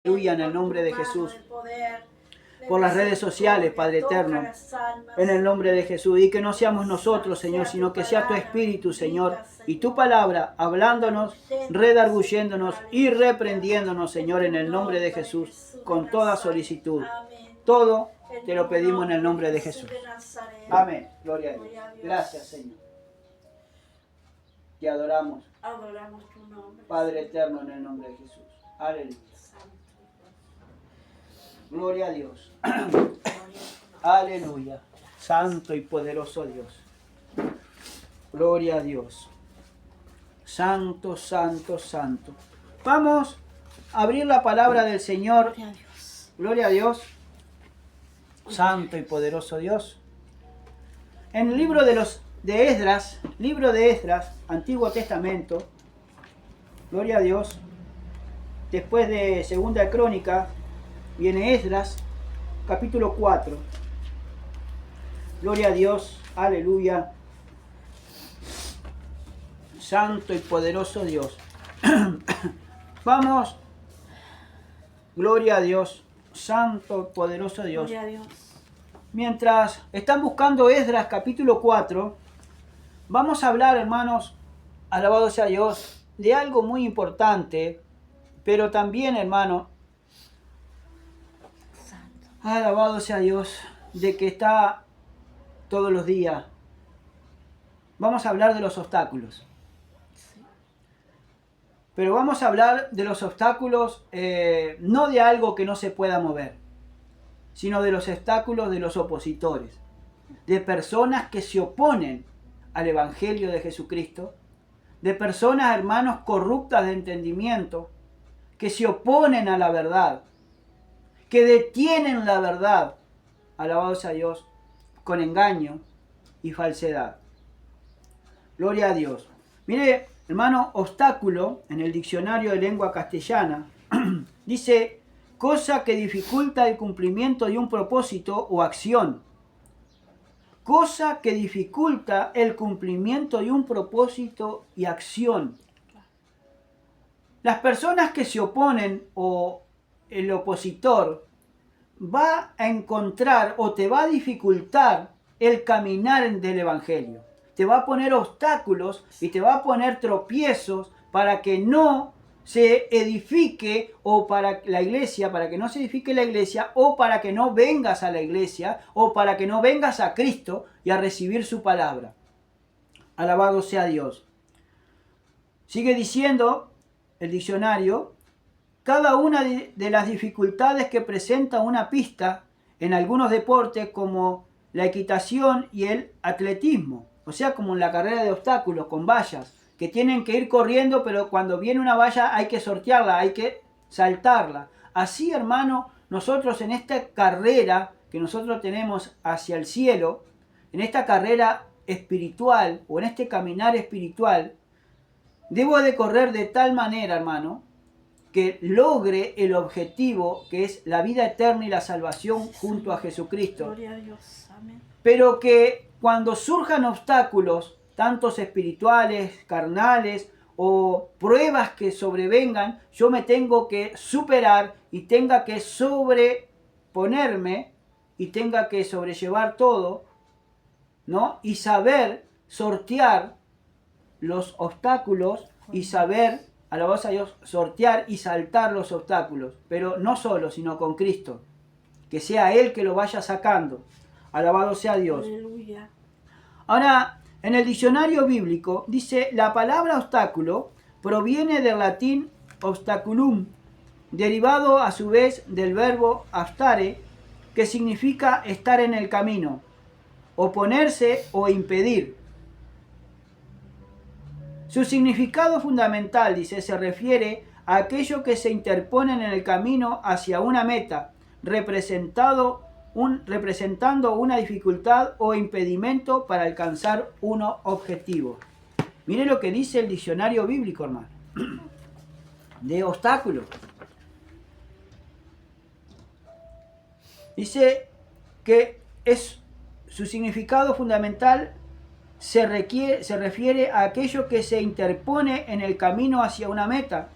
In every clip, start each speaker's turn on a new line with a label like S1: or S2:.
S1: Aleluya, en el nombre de Jesús. Por las redes sociales, Padre eterno, en el nombre de Jesús. Y que no seamos nosotros, Señor, sino que sea tu Espíritu, Señor, y tu palabra hablándonos, redarguyéndonos y reprendiéndonos, Señor, en el nombre de Jesús, con toda solicitud. Todo te lo pedimos en el nombre de Jesús. Amén. Gloria a Dios. Gracias, Señor. Te adoramos.
S2: Adoramos tu nombre.
S1: Padre eterno, en el nombre de Jesús. Aleluya. Gloria a Dios. Aleluya. Santo y poderoso Dios. Gloria a Dios. Santo, santo, santo. Vamos a abrir la palabra del Señor.
S2: Gloria a Dios.
S1: Gloria a Dios. Santo y poderoso Dios. En el libro de Esdras, Antiguo Testamento. Gloria a Dios. Después de Segunda de Crónica, viene Esdras, capítulo 4. Gloria a Dios, aleluya. Santo y poderoso Dios. Vamos. Gloria a Dios. Santo y poderoso Dios.
S2: Gloria a Dios.
S1: Mientras están buscando Esdras, capítulo 4, vamos a hablar, hermanos, alabado sea Dios, de algo muy importante, pero también, hermano, alabado sea Dios, de que está todos los días. Vamos a hablar de los obstáculos. Pero vamos a hablar de los obstáculos, no de algo que no se pueda mover, sino de los obstáculos de los opositores, de personas que se oponen al Evangelio de Jesucristo, de personas, hermanos, corruptas de entendimiento, que se oponen a la verdad, que detienen la verdad, alabado sea Dios, con engaño y falsedad. Gloria a Dios. Mire, hermano, obstáculo, en el diccionario de lengua castellana, dice, cosa que dificulta el cumplimiento de un propósito o acción. Cosa que dificulta el cumplimiento de un propósito y acción. Las personas que se oponen o el opositor va a encontrar o te va a dificultar el caminar del Evangelio. Te va a poner obstáculos y te va a poner tropiezos para que no se edifique o para la iglesia, para que no se edifique la iglesia o para que no vengas a la iglesia o para que no vengas a Cristo y a recibir su palabra. Alabado sea Dios. Sigue diciendo el diccionario, cada una de las dificultades que presenta una pista en algunos deportes como la equitación y el atletismo, o sea, como en la carrera de obstáculos con vallas, que tienen que ir corriendo, pero cuando viene una valla hay que sortearla, hay que saltarla. Así, hermano, nosotros en esta carrera que nosotros tenemos hacia el cielo, en esta carrera espiritual o en este caminar espiritual, debo de correr de tal manera, hermano, que logre el objetivo que es la vida eterna y la salvación junto a Jesucristo.
S2: Gloria a Dios. Amén.
S1: Pero que cuando surjan obstáculos, tantos espirituales, carnales o pruebas que sobrevengan, yo me tengo que superar y tenga que sobreponerme y tenga que sobrellevar todo, ¿no? Y saber sortear los obstáculos y saber, alabado sea Dios, sortear y saltar los obstáculos, pero no solo, sino con Cristo, que sea Él que lo vaya sacando. Alabado sea Dios.
S2: Aleluya.
S1: Ahora, en el diccionario bíblico dice, la palabra obstáculo proviene del latín obstaculum, derivado a su vez del verbo abstare, que significa estar en el camino, oponerse o impedir. Su significado fundamental, dice, se refiere a aquello que se interponen en el camino hacia una meta, representando una dificultad o impedimento para alcanzar un objetivo. Mire lo que dice el diccionario bíblico, hermano, de obstáculo. Dice que su significado fundamental se refiere a aquello que se interpone en el camino hacia una meta,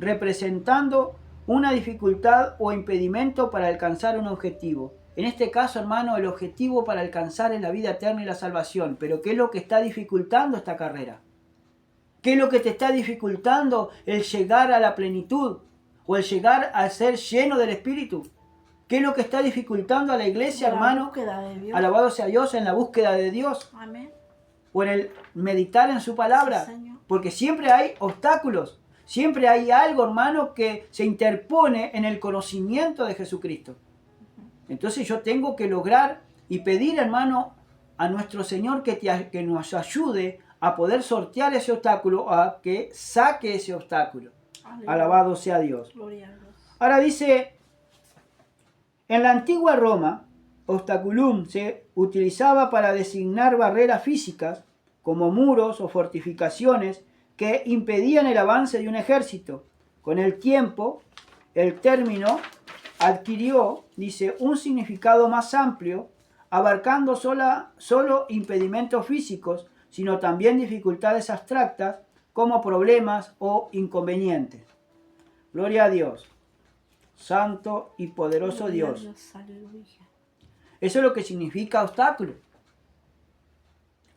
S1: representando una dificultad o impedimento para alcanzar un objetivo. En este caso, hermano, el objetivo para alcanzar es la vida eterna y la salvación. Pero ¿qué es lo que está dificultando esta carrera? ¿Qué es lo que te está dificultando el llegar a la plenitud o el llegar a ser lleno del Espíritu? ¿Qué es lo que está dificultando a la iglesia, hermano?
S2: búsqueda de Dios.
S1: Alabado sea Dios, en la búsqueda de Dios
S2: Amén.
S1: o en el meditar en su palabra.
S2: Sí, Señor.
S1: Porque siempre hay obstáculos, siempre hay algo, hermano, que se interpone en el conocimiento de Jesucristo. Entonces yo tengo que lograr y pedir, hermano, a nuestro Señor que nos ayude a poder sortear ese obstáculo, a que saque ese obstáculo.
S2: Aleluya.
S1: Alabado sea Dios.
S2: Gloria a Dios.
S1: Ahora dice, en la antigua Roma, obstaculum se utilizaba para designar barreras físicas, como muros o fortificaciones que impedían el avance de un ejército. Con el tiempo, el término adquirió, dice, un significado más amplio, abarcando solo impedimentos físicos, sino también dificultades abstractas como problemas o inconvenientes. Gloria a Dios, santo y poderoso
S2: Gloria a
S1: Dios.
S2: Aleluya.
S1: Eso es lo que significa obstáculo.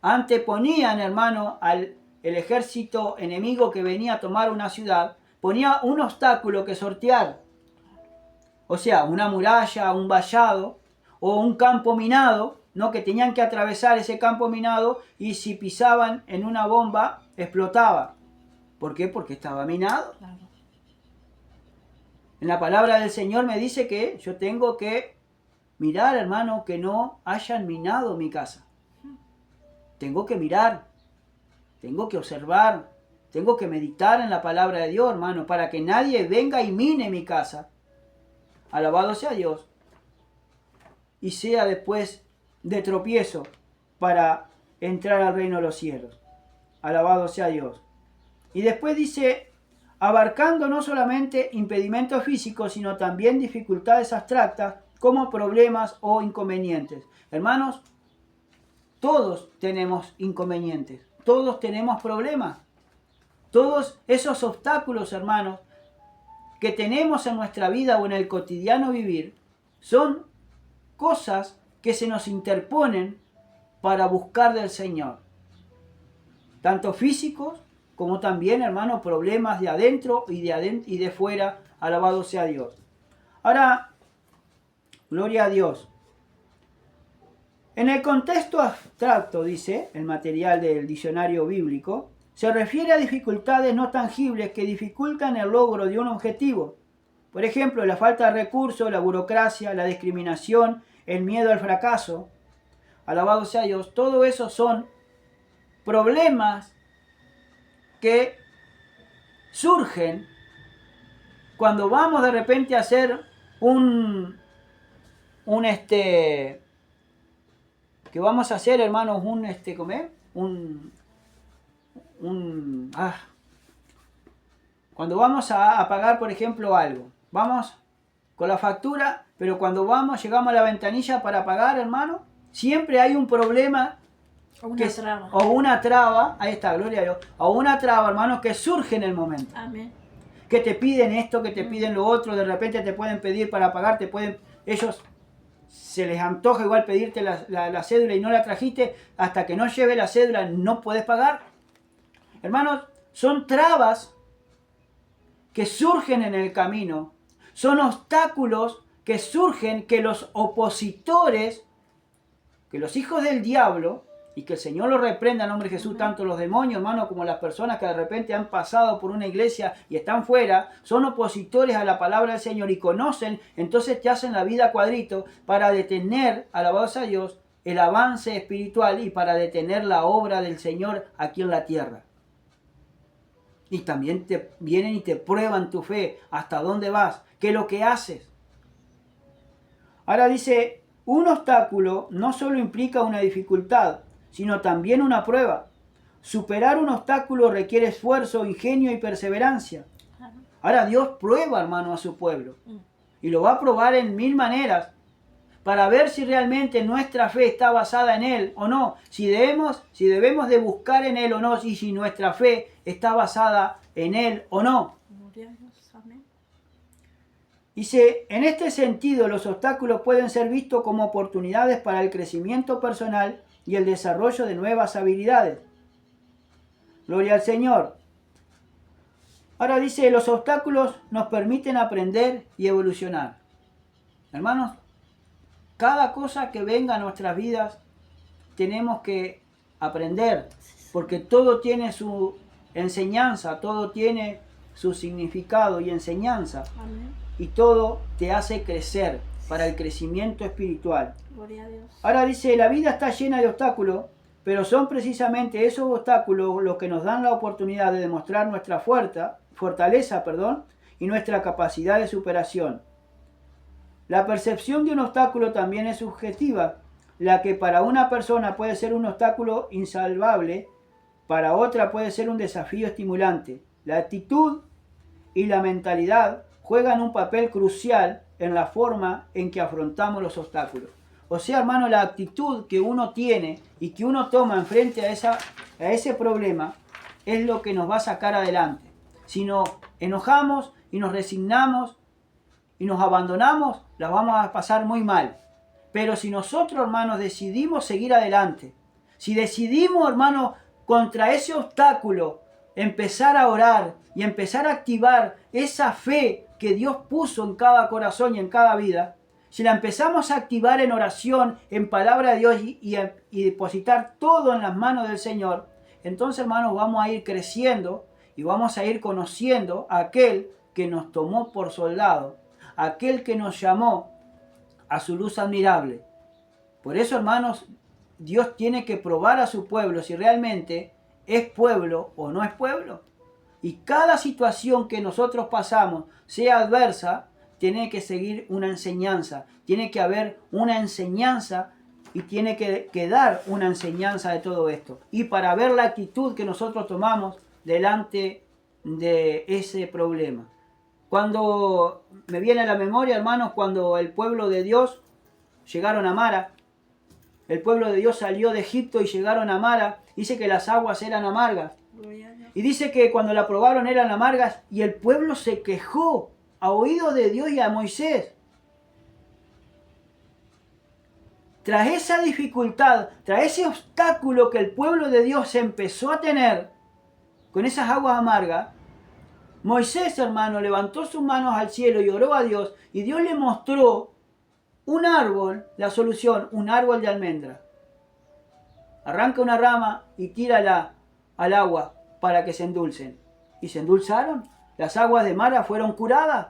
S1: Anteponían, hermano, el ejército enemigo que venía a tomar una ciudad, ponía un obstáculo que sortear. O sea, una muralla, un vallado o un campo minado, ¿no? Que tenían que atravesar ese campo minado y si pisaban en una bomba, explotaba. ¿Por qué? Porque estaba minado.
S2: Claro.
S1: En la palabra del Señor me dice que yo tengo que mirar, hermano, que no hayan minado mi casa. Tengo que mirar, tengo que observar, tengo que meditar en la palabra de Dios, hermano, para que nadie venga y mine mi casa. Alabado sea Dios. Y sea después de tropiezo para entrar al reino de los cielos. Alabado sea Dios. Y después dice, abarcando no solamente impedimentos físicos, sino también dificultades abstractas como problemas o inconvenientes. Hermanos, todos tenemos inconvenientes, todos tenemos problemas. Todos esos obstáculos, hermanos, que tenemos en nuestra vida o en el cotidiano vivir, son cosas que se nos interponen para buscar del Señor. Tanto físicos como también, hermanos, problemas de adentro y de fuera. Alabado sea Dios. Ahora, gloria a Dios. En el contexto abstracto, dice el material del diccionario bíblico, se refiere a dificultades no tangibles que dificultan el logro de un objetivo. Por ejemplo, la falta de recursos, la burocracia, la discriminación, el miedo al fracaso. Alabado sea Dios. Todo eso son problemas que surgen cuando vamos de repente a hacer que vamos a hacer, hermanos, cuando vamos a pagar, por ejemplo, algo, vamos con la factura, pero cuando llegamos a la ventanilla para pagar, hermano, siempre hay un problema
S2: O
S1: una traba, ahí está, gloria a Dios, o una traba, hermano, que surge en el momento.
S2: Amén.
S1: Que te piden esto, que te piden lo otro, de repente te pueden pedir para pagar, ellos se les antoja igual pedirte la cédula y no la trajiste, hasta que no lleve la cédula no puedes pagar. Hermanos, son trabas que surgen en el camino, son obstáculos que surgen, que los opositores, que los hijos del diablo, y que el Señor los reprenda en nombre de Jesús, tanto los demonios, hermano, como las personas que de repente han pasado por una iglesia y están fuera, son opositores a la palabra del Señor y conocen, entonces te hacen la vida cuadrito para detener, alabados a Dios, el avance espiritual y para detener la obra del Señor aquí en la tierra. Y también te vienen y te prueban tu fe, hasta dónde vas, qué es lo que haces. Ahora dice, un obstáculo no solo implica una dificultad, sino también una prueba. Superar un obstáculo requiere esfuerzo, ingenio y perseverancia. Ahora Dios prueba, hermano, a su pueblo. Y lo va a probar en 1000 maneras para ver si realmente nuestra fe está basada en Él o no. Si debemos de buscar en Él o no. Y si nuestra fe está basada en Él o no.
S2: Gloria a Dios. Amén.
S1: Dice, en este sentido, los obstáculos pueden ser vistos como oportunidades para el crecimiento personal y el desarrollo de nuevas habilidades. Gloria al Señor. Ahora dice, los obstáculos nos permiten aprender y evolucionar. Hermanos, cada cosa que venga a nuestras vidas tenemos que aprender, porque todo tiene su enseñanza, todo tiene su significado y enseñanza.
S2: Amén.
S1: Y todo te hace crecer para el crecimiento espiritual.
S2: Gloria a Dios.
S1: Ahora dice, la vida está llena de obstáculos, pero son precisamente esos obstáculos los que nos dan la oportunidad de demostrar nuestra fortaleza y nuestra capacidad de superación. La percepción de un obstáculo también es subjetiva. La que para una persona puede ser un obstáculo insalvable, para otra puede ser un desafío estimulante. La actitud y la mentalidad juegan un papel crucial en la forma en que afrontamos los obstáculos. O sea, hermano, la actitud que uno tiene y que uno toma en frente a ese problema es lo que nos va a sacar adelante. Si nos enojamos y nos resignamos y nos abandonamos, la vamos a pasar muy mal. Pero si nosotros, hermanos, decidimos seguir adelante, si decidimos, hermanos, contra ese obstáculo, empezar a orar y empezar a activar esa fe que Dios puso en cada corazón y en cada vida, si la empezamos a activar en oración, en palabra de Dios y depositar todo en las manos del Señor, entonces, hermanos, vamos a ir creciendo y vamos a ir conociendo a aquel que nos tomó por soldado, aquel que nos llamó a su luz admirable. Por eso, hermanos, Dios tiene que probar a su pueblo si realmente es pueblo o no es pueblo. Y cada situación que nosotros pasamos, sea adversa, tiene que seguir una enseñanza. Tiene que haber una enseñanza y tiene que dar una enseñanza de todo esto. Y para ver la actitud que nosotros tomamos delante de ese problema. Cuando me viene a la memoria, hermanos, cuando el pueblo de Dios llegaron a Mara, el pueblo de Dios salió de Egipto y llegaron a Mara, dice que las aguas eran amargas. Y dice que cuando la probaron eran amargas y el pueblo se quejó a oídos de Dios y a Moisés. Tras esa dificultad, tras ese obstáculo que el pueblo de Dios empezó a tener con esas aguas amargas, Moisés, hermano, levantó sus manos al cielo y oró a Dios y Dios le mostró un árbol, la solución, un árbol de almendra. Arranca una rama y tírala al agua para que se endulcen. Y se endulzaron. Las aguas de Mara fueron curadas.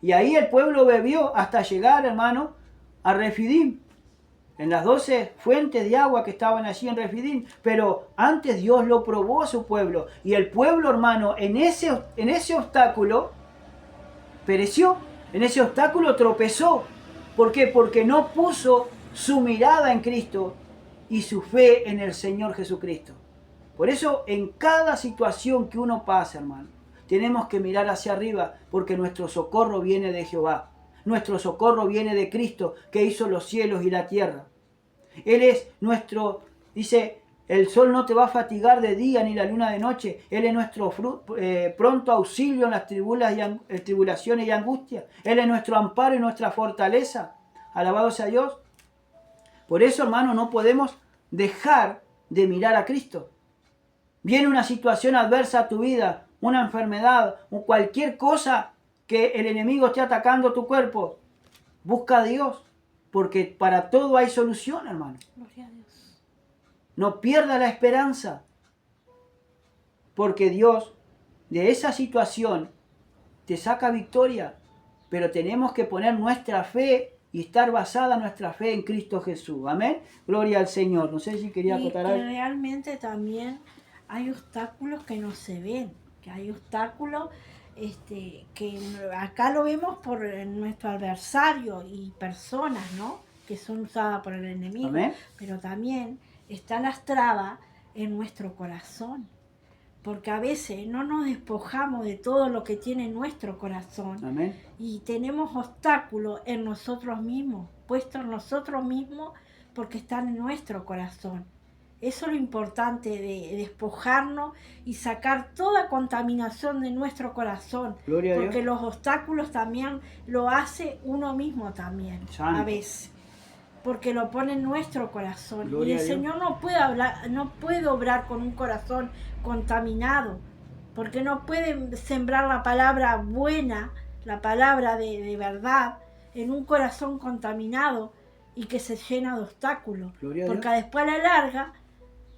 S1: Y ahí el pueblo bebió hasta llegar, hermano, a Refidim. En las 12 fuentes de agua que estaban allí en Refidim. Pero antes Dios lo probó a su pueblo. Y el pueblo, hermano, en ese obstáculo pereció. En ese obstáculo tropezó. ¿Por qué? Porque no puso su mirada en Cristo y su fe en el Señor Jesucristo. Por eso, en cada situación que uno pasa, hermano, tenemos que mirar hacia arriba, porque nuestro socorro viene de Jehová. Nuestro socorro viene de Cristo, que hizo los cielos y la tierra. Él es nuestro, dice, el sol no te va a fatigar de día ni la luna de noche. Él es nuestro pronto auxilio en las tribulaciones y angustias. Él es nuestro amparo y nuestra fortaleza. Alabado sea Dios. Por eso, hermano, no podemos dejar de mirar a Cristo. Viene una situación adversa a tu vida, una enfermedad o cualquier cosa que el enemigo esté atacando tu cuerpo. Busca a Dios, porque para todo hay solución, hermano.
S2: Gloria a Dios.
S1: No pierda la esperanza, porque Dios de esa situación te saca victoria, pero tenemos que poner nuestra fe y estar basada nuestra fe en Cristo Jesús. Amén. Gloria al Señor. No sé si quería acotar algo.
S2: Y realmente también hay obstáculos que no se ven, que hay obstáculos que acá lo vemos por nuestro adversario y personas, ¿no?, que son usadas por el enemigo.
S1: Amén.
S2: Pero también están las trabas en nuestro corazón, porque a veces no nos despojamos de todo lo que tiene nuestro corazón.
S1: Amén.
S2: Y tenemos obstáculos en nosotros mismos, puestos en nosotros mismos, porque están en nuestro corazón. Eso es lo importante de despojarnos y sacar toda contaminación de nuestro corazón.
S1: Gloria a
S2: porque
S1: Dios.
S2: los obstáculos también lo hace uno mismo también,
S1: Santo.
S2: a veces. Porque lo pone en nuestro corazón.
S1: Gloria
S2: y el
S1: a Dios.
S2: Señor no puede obrar con un corazón contaminado. Porque no puede sembrar la palabra buena, la palabra de verdad, en un corazón contaminado y que se llena de obstáculos.
S1: Gloria a
S2: Porque
S1: Dios.
S2: después a la larga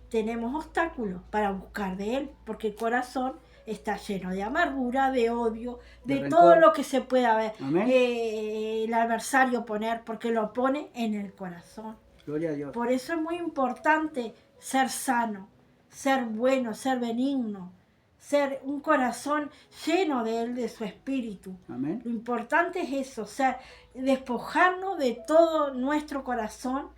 S2: tenemos obstáculos para buscar de Él, porque el corazón está lleno de amargura, de odio, de
S1: De
S2: todo
S1: rencor.
S2: lo que se pueda ver,
S1: Amén.
S2: el adversario poner, porque lo pone en el corazón.
S1: Gloria a Dios.
S2: Por eso es muy importante ser sano, ser bueno, ser benigno, ser un corazón lleno de Él, de su espíritu.
S1: Amén.
S2: Lo importante es eso, despojarnos de todo nuestro corazón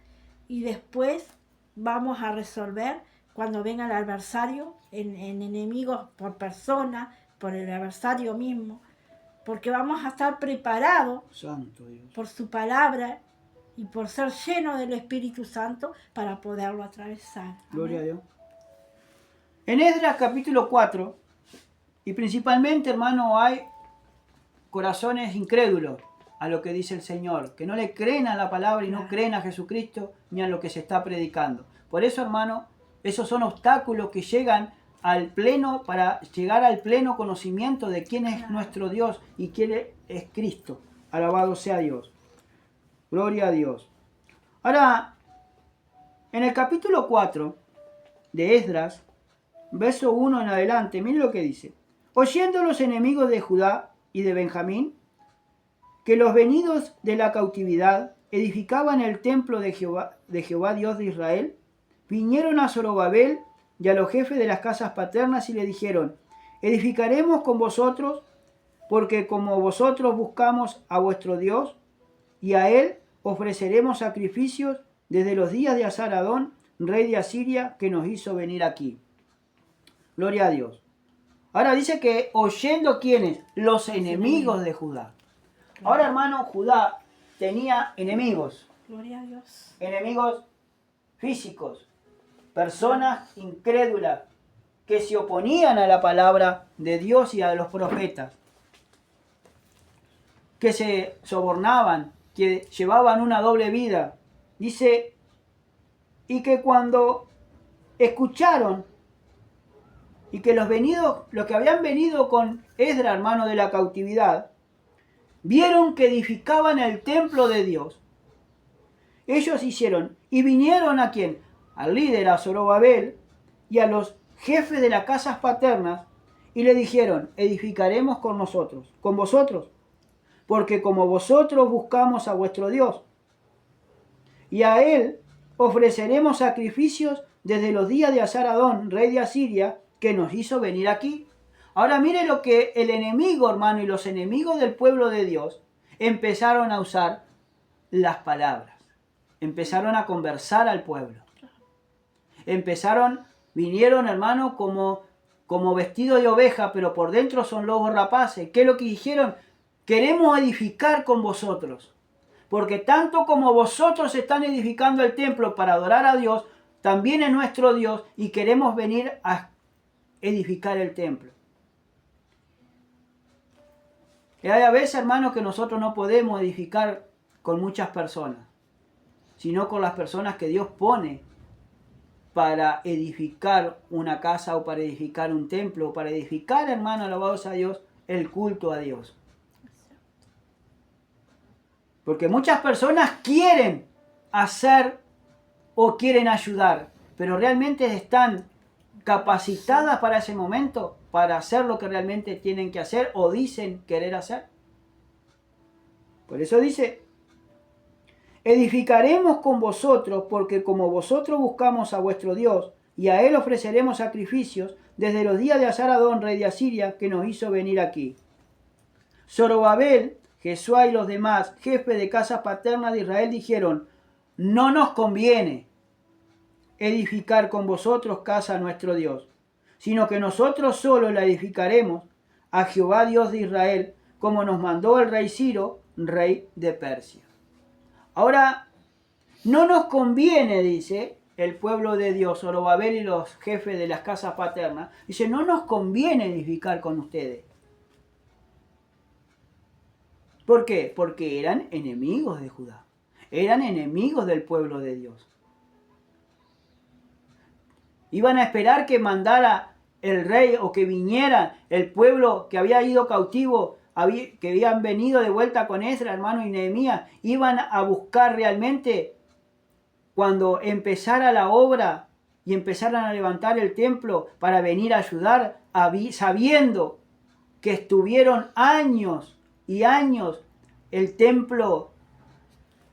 S2: y después vamos a resolver cuando venga el adversario en enemigos por persona, por el adversario mismo, porque vamos a estar preparados
S1: Santo Dios.
S2: por su palabra y por ser llenos del Espíritu Santo para poderlo atravesar. Amén.
S1: Gloria a Dios. En Esdras capítulo 4, y principalmente, hermano, hay corazones incrédulos a lo que dice el Señor, que no le creen a la palabra y no creen a Jesucristo ni a lo que se está predicando. Por eso, hermano, esos son obstáculos que llegan al pleno, para llegar al pleno conocimiento de quién es nuestro Dios y quién es Cristo. Alabado sea Dios. Gloria a Dios. Ahora, en el capítulo 4 de Esdras, verso 1 en adelante, miren lo que dice. Oyendo los enemigos de Judá y de Benjamín, que los venidos de la cautividad edificaban el templo de Jehová Dios de Israel, vinieron a Zorobabel y a los jefes de las casas paternas y le dijeron, edificaremos con vosotros, porque como vosotros buscamos a vuestro Dios, y a él ofreceremos sacrificios desde los días de Asaradón, rey de Asiria, que nos hizo venir aquí. Gloria a Dios. Ahora dice que oyendo quiénes, los enemigos de Judá. Ahora, hermano, Judá tenía enemigos.
S2: Gloria a Dios.
S1: Enemigos físicos, personas incrédulas que se oponían a la palabra de Dios y a los profetas, que se sobornaban, que llevaban una doble vida. Dice, y que cuando escucharon y que los que habían venido con Esdras, hermano, de la cautividad, vieron que edificaban el templo de Dios. Ellos hicieron, y vinieron ¿a quién? Al líder, a Zorobabel, y a los jefes de las casas paternas, y le dijeron, edificaremos con vosotros, porque como vosotros buscamos a vuestro Dios, y a él ofreceremos sacrificios desde los días de Asaradón, rey de Asiria, que nos hizo venir aquí. Ahora mire lo que el enemigo, hermano, y los enemigos del pueblo de Dios empezaron a usar las palabras. Empezaron a conversar al pueblo. Vinieron, hermano, como vestidos de oveja, pero por dentro son lobos rapaces. ¿Qué es lo que dijeron? Queremos edificar con vosotros. Porque tanto como vosotros están edificando el templo para adorar a Dios, también es nuestro Dios y queremos venir a edificar el templo. Y hay a veces, hermanos, que nosotros no podemos edificar con muchas personas, sino con las personas que Dios pone para edificar una casa o para edificar un templo, o para edificar, hermano, alabados a Dios, el culto a Dios. Porque muchas personas quieren hacer o quieren ayudar, pero realmente están capacitadas para ese momento, para hacer lo que realmente tienen que hacer o dicen querer hacer. Por eso dice, edificaremos con vosotros, porque como vosotros buscamos a vuestro Dios, y a él ofreceremos sacrificios desde los días de Asaradón, rey de Asiria, que nos hizo venir aquí. Zorobabel, Jesuá y los demás jefes de casas paternas de Israel dijeron, no nos conviene edificar con vosotros casa a nuestro Dios, sino que nosotros solo la edificaremos a Jehová Dios de Israel, como nos mandó el rey Ciro, rey de Persia. Ahora, no nos conviene, dice, el pueblo de Dios, Zorobabel y los jefes de las casas paternas, dice, no nos conviene edificar con ustedes. ¿Por qué? Porque eran enemigos de Judá. Eran enemigos del pueblo de Dios. Iban a esperar que mandara el rey o que viniera el pueblo que había ido cautivo, que habían venido de vuelta con Esdras, hermano, y Nehemías. Iban a buscar realmente cuando empezara la obra y empezaran a levantar el templo para venir a ayudar, sabiendo que estuvieron años y años el templo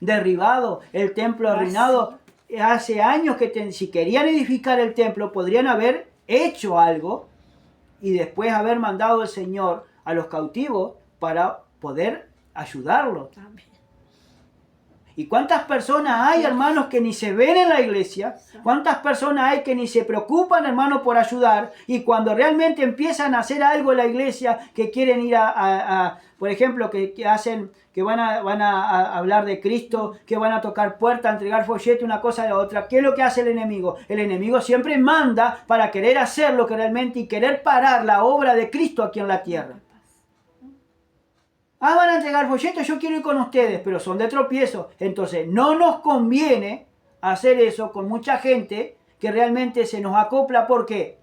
S1: derribado, el templo arruinado. Hace años que si querían edificar el templo podrían haber hecho algo y después haber mandado el Señor a los cautivos para poder ayudarlos.
S2: Amén.
S1: ¿Y cuántas personas hay, hermanos, que ni se ven en la iglesia? ¿Cuántas personas hay que ni se preocupan, hermanos, por ayudar? Y cuando realmente empiezan a hacer algo en la iglesia, que quieren ir por ejemplo, que van a hablar de Cristo, que van a tocar puertas, entregar folletos, una cosa de la otra. ¿Qué es lo que hace el enemigo? El enemigo siempre manda para querer hacer lo que realmente y querer parar la obra de Cristo aquí en la tierra. Van a entregar folletos, yo quiero ir con ustedes, pero son de tropiezo. Entonces, no nos conviene hacer eso con mucha gente que realmente se nos acopla. ¿Por qué?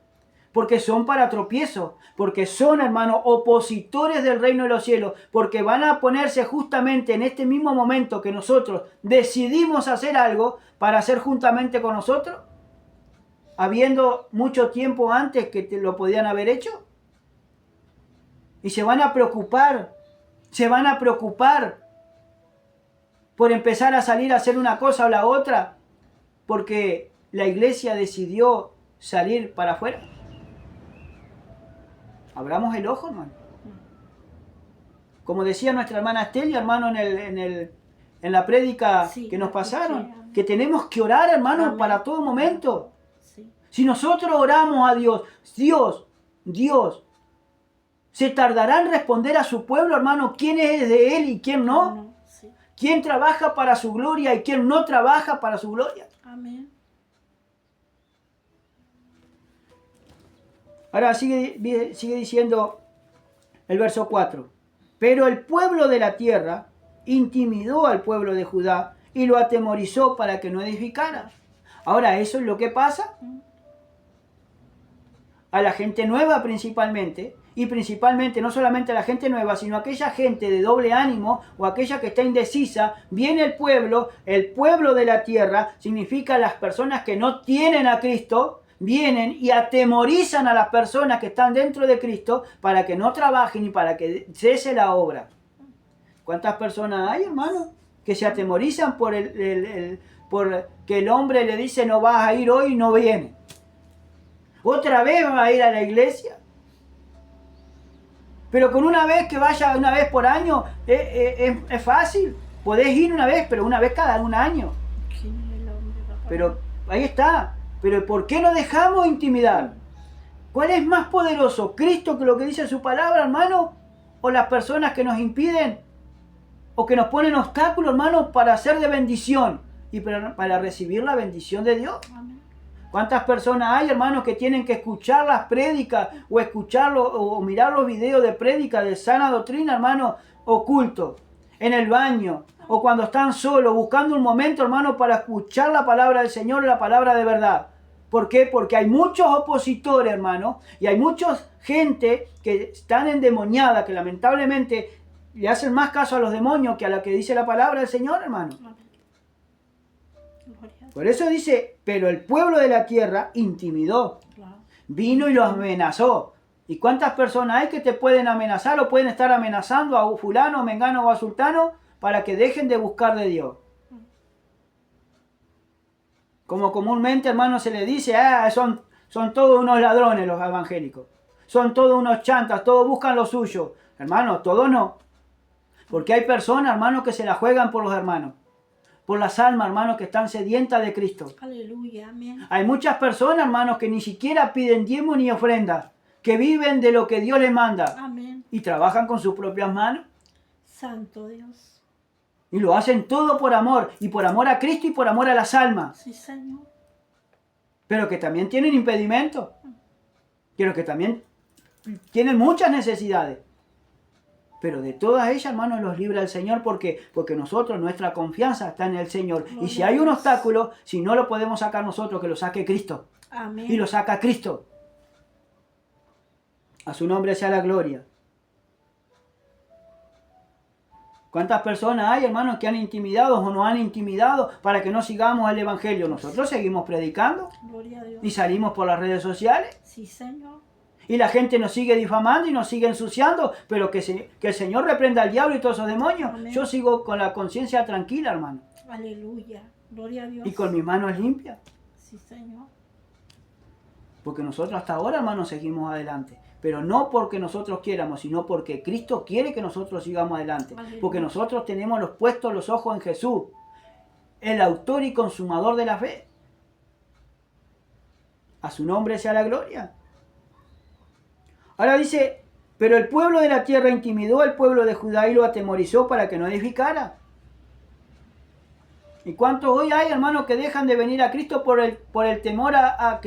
S1: Porque son para tropiezo, porque son, hermanos, opositores del reino de los cielos, porque van a ponerse justamente en este mismo momento que nosotros decidimos hacer algo para hacer juntamente con nosotros, habiendo mucho tiempo antes que lo podían haber hecho. Y se van a preocupar por empezar a salir a hacer una cosa o la otra, porque la iglesia decidió salir para afuera. Abramos el ojo, hermano. Como decía nuestra hermana Estelia, hermano, en la prédica que nos pasaron, que tenemos que orar, hermano, para todo momento. Sí. Si nosotros oramos a Dios, Dios, ¿se tardará en responder a su pueblo, hermano, quién es de Él y quién no? Sí. ¿Quién trabaja para su gloria y quién no trabaja para su gloria?
S2: Amén.
S1: Ahora sigue diciendo el verso 4. Pero el pueblo de la tierra intimidó al pueblo de Judá y lo atemorizó para que no edificara. Ahora, ¿eso es lo que pasa? A la gente nueva principalmente, y principalmente no solamente a la gente nueva, sino a aquella gente de doble ánimo o aquella que está indecisa, viene el pueblo de la tierra, significa las personas que no tienen a Cristo, vienen y atemorizan a las personas que están dentro de Cristo para que no trabajen y para que cese la obra. ¿Cuántas personas hay, hermano, que se atemorizan por que el hombre le dice no vas a ir hoy y no viene? ¿Otra vez va a ir a la iglesia? Pero con una vez que vaya una vez por año es fácil. Podés ir una vez, pero una vez cada un año. Pero ahí está. Pero ¿por qué no dejamos intimidar? ¿Cuál es más poderoso? ¿Cristo que lo que dice su palabra, hermano? ¿O las personas que nos impiden? ¿O que nos ponen obstáculos, hermano, para ser de bendición? Y para recibir la bendición de Dios. ¿Cuántas personas hay, hermanos, que tienen que escuchar las prédicas o escucharlo o mirar los videos de prédica de sana doctrina, hermano, oculto, en el baño o cuando están solos, buscando un momento, hermano, para escuchar la palabra del Señor, la palabra de verdad? ¿Por qué? Porque hay muchos opositores, hermano, y hay mucha gente que están endemoniada, que lamentablemente le hacen más caso a los demonios que a la que dice la palabra del Señor, hermano. Por eso dice, pero el pueblo de la tierra intimidó, vino y los amenazó. ¿Y cuántas personas hay que te pueden amenazar o pueden estar amenazando a fulano, a mengano o a sultano para que dejen de buscar de Dios? Como comúnmente, hermano, se le dice, son todos unos ladrones los evangélicos. Son todos unos chantas, todos buscan lo suyo. Hermano, todos no. Porque hay personas, hermano, que se la juegan por los hermanos. Por las almas, hermanos, que están sedientas de Cristo.
S2: Aleluya, amén.
S1: Hay muchas personas, hermanos, que ni siquiera piden diezmo ni ofrendas, que viven de lo que Dios les manda.
S2: Amén.
S1: Y trabajan con sus propias manos.
S2: Santo Dios.
S1: Y lo hacen todo por amor, y por amor a Cristo y por amor a las almas.
S2: Sí, Señor.
S1: pero que también tienen impedimentos, pero que también tienen muchas necesidades. Pero de todas ellas, hermanos, los libra el Señor porque nosotros, nuestra confianza está en el Señor. Y si hay un obstáculo, si no lo podemos sacar nosotros, que lo saque Cristo.
S2: Amén.
S1: Y lo saca Cristo. A su nombre sea la gloria. ¿Cuántas personas hay, hermanos, que han intimidado o nos han intimidado para que no sigamos el Evangelio? Nosotros seguimos predicando.
S2: Gloria a Dios.
S1: Y salimos por las redes sociales.
S2: Sí, Señor.
S1: Y la gente nos sigue difamando y nos sigue ensuciando. Pero que el Señor reprenda al diablo y todos esos demonios.
S2: Amén.
S1: Yo sigo con la conciencia tranquila, hermano.
S2: Aleluya. Gloria a Dios.
S1: Y con mis manos limpias.
S2: Sí, Señor.
S1: Porque nosotros hasta ahora, hermanos, seguimos adelante. Pero no porque nosotros quieramos, sino porque Cristo quiere que nosotros sigamos adelante.
S2: Aleluya.
S1: Porque nosotros tenemos puestos los ojos en Jesús, el autor y consumador de la fe. A su nombre sea la gloria. Ahora dice, pero el pueblo de la tierra intimidó al pueblo de Judá y lo atemorizó para que no edificara. ¿Y cuántos hoy hay, hermanos, que dejan de venir a Cristo por el temor a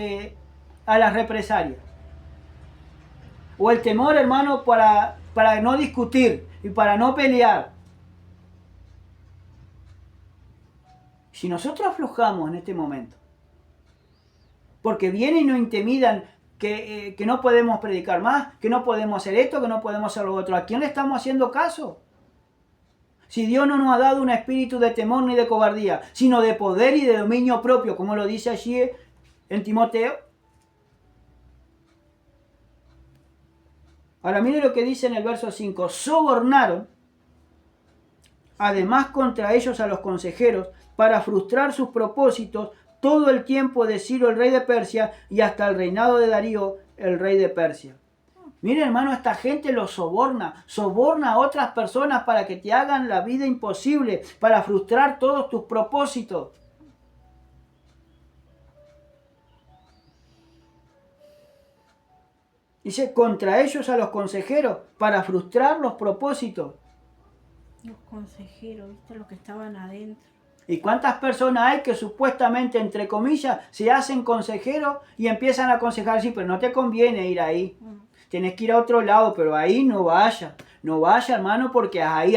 S1: las represalias? O el temor, hermano, para no discutir y para no pelear. Si nosotros aflojamos en este momento, porque vienen y nos intimidan que no podemos predicar más, que no podemos hacer esto, que no podemos hacer lo otro, ¿a quién le estamos haciendo caso? Si Dios no nos ha dado un espíritu de temor ni de cobardía, sino de poder y de dominio propio, como lo dice allí en Timoteo. Ahora mire lo que dice en el verso 5. Sobornaron además contra ellos a los consejeros para frustrar sus propósitos todo el tiempo de Ciro el rey de Persia y hasta el reinado de Darío el rey de Persia. Miren, hermano, esta gente los soborna a otras personas para que te hagan la vida imposible, para frustrar todos tus propósitos. Dice, contra ellos a los consejeros, para frustrar los propósitos.
S2: Los consejeros, ¿viste? Los que estaban adentro.
S1: ¿Y cuántas personas hay que supuestamente, entre comillas, se hacen consejeros y empiezan a aconsejar? Sí, pero no te conviene ir ahí. Tienes que ir a otro lado, pero ahí no vaya. No vaya, hermano, porque ahí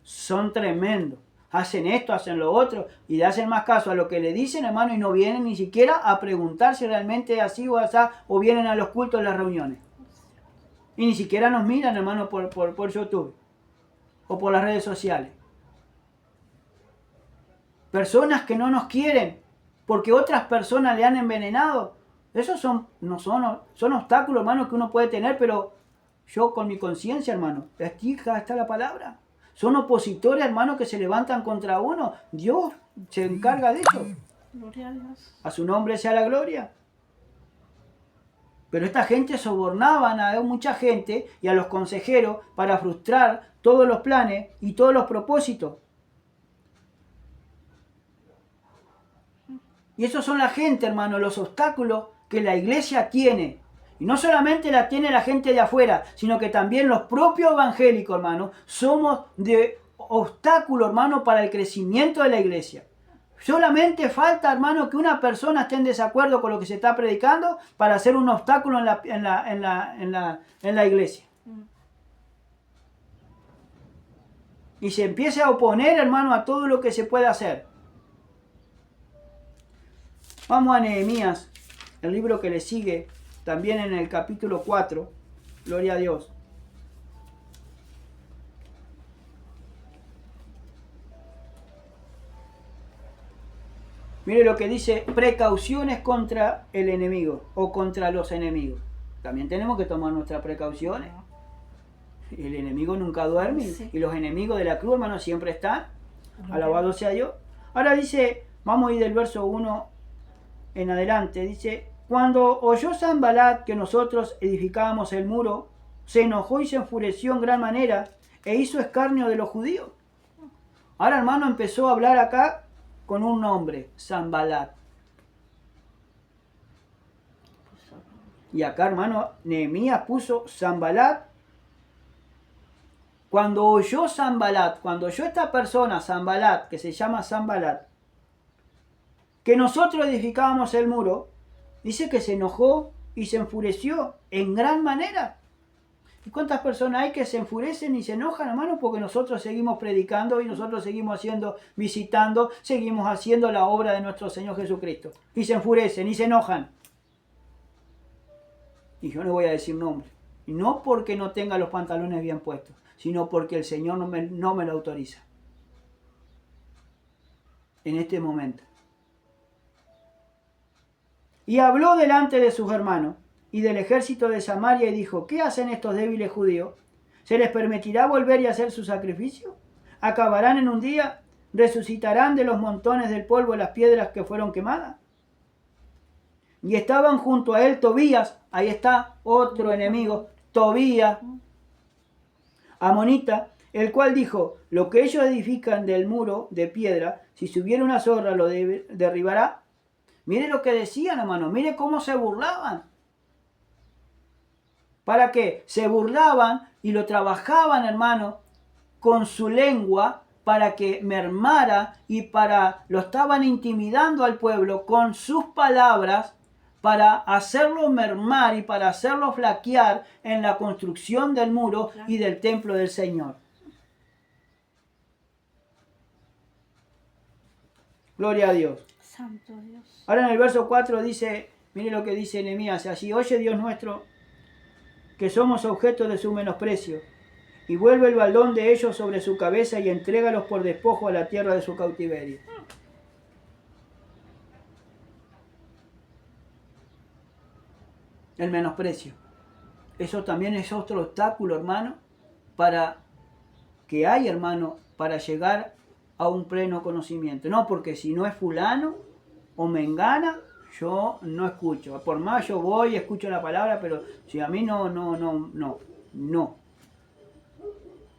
S1: son tremendos. Hacen esto, hacen lo otro, y le hacen más caso a lo que le dicen, hermano, y no vienen ni siquiera a preguntar si realmente es así o así, o vienen a los cultos, a las reuniones. Y ni siquiera nos miran, hermano, por YouTube o por las redes sociales. Personas que no nos quieren porque otras personas le han envenenado. Esos son obstáculos, hermano, que uno puede tener, pero yo con mi conciencia, hermano, aquí está la palabra. Son opositores, hermano, que se levantan contra uno. Dios se encarga de eso.
S2: Gloria a Dios.
S1: A su nombre sea la gloria. Pero esta gente sobornaban a mucha gente y a los consejeros para frustrar todos los planes y todos los propósitos. Y esos son la gente, hermano, los obstáculos que la iglesia tiene. Y no solamente la tiene la gente de afuera, sino que también los propios evangélicos, hermano, somos de obstáculo, hermano, para el crecimiento de la iglesia. Solamente falta, hermano, que una persona esté en desacuerdo con lo que se está predicando para hacer un obstáculo en la iglesia. Y se empiece a oponer, hermano, a todo lo que se puede hacer. Vamos a Nehemías, el libro que le sigue, también en el capítulo 4. Gloria a Dios. Mire lo que dice, precauciones contra el enemigo o contra los enemigos. También tenemos que tomar nuestras precauciones. El enemigo nunca duerme, sí. Y los enemigos de la cruz, hermano, siempre están. Alabado sea Dios. Ahora dice, vamos a ir del verso 1 en adelante. Dice, cuando oyó Sanbalat que nosotros edificábamos el muro, se enojó y se enfureció en gran manera e hizo escarnio de los judíos. Ahora, hermano, empezó a hablar acá con un nombre, Sanbalat. Y acá, hermano, Nehemías puso Sanbalat. Cuando oyó Sanbalat, cuando oyó esta persona, Sanbalat, que se llama Sanbalat, que nosotros edificábamos el muro, Dice que se enojó y se enfureció en gran manera. ¿Y cuántas personas hay que se enfurecen y se enojan, hermano? Porque nosotros seguimos predicando y nosotros seguimos haciendo, visitando, seguimos haciendo la obra de nuestro Señor Jesucristo. Y se enfurecen y se enojan. Y yo no voy a decir nombre. Y no porque no tenga los pantalones bien puestos, sino porque el Señor no me lo autoriza. En este momento. Y habló delante de sus hermanos y del ejército de Samaria y dijo: ¿qué hacen estos débiles judíos? ¿Se les permitirá volver y hacer su sacrificio? ¿Acabarán en un día? ¿Resucitarán de los montones del polvo las piedras que fueron quemadas? Y estaban junto a él Tobías, ahí está otro enemigo, Tobías, amonita, el cual dijo: lo que ellos edifican del muro de piedra, si subiera una zorra lo derribará. Mire lo que decían, hermano, mire cómo se burlaban. ¿Para qué? Se burlaban y lo trabajaban, hermano, con su lengua para que mermara y lo estaban intimidando al pueblo con sus palabras para hacerlo mermar y para hacerlo flaquear en la construcción del muro y del templo del Señor. Gloria a Dios.
S2: Santo Dios.
S1: Ahora en el verso 4 dice, mire lo que dice Nehemías, así: oye Dios nuestro, que somos objeto de su menosprecio, y vuelve el baldón de ellos sobre su cabeza y entrégalos por despojo a la tierra de su cautiverio. El menosprecio. Eso también es otro obstáculo, hermano, para que hay, hermano, para llegar a un pleno conocimiento. No, porque si no es fulano o mengana, yo no escucho. Por más yo voy y escucho la palabra, pero si a mí no.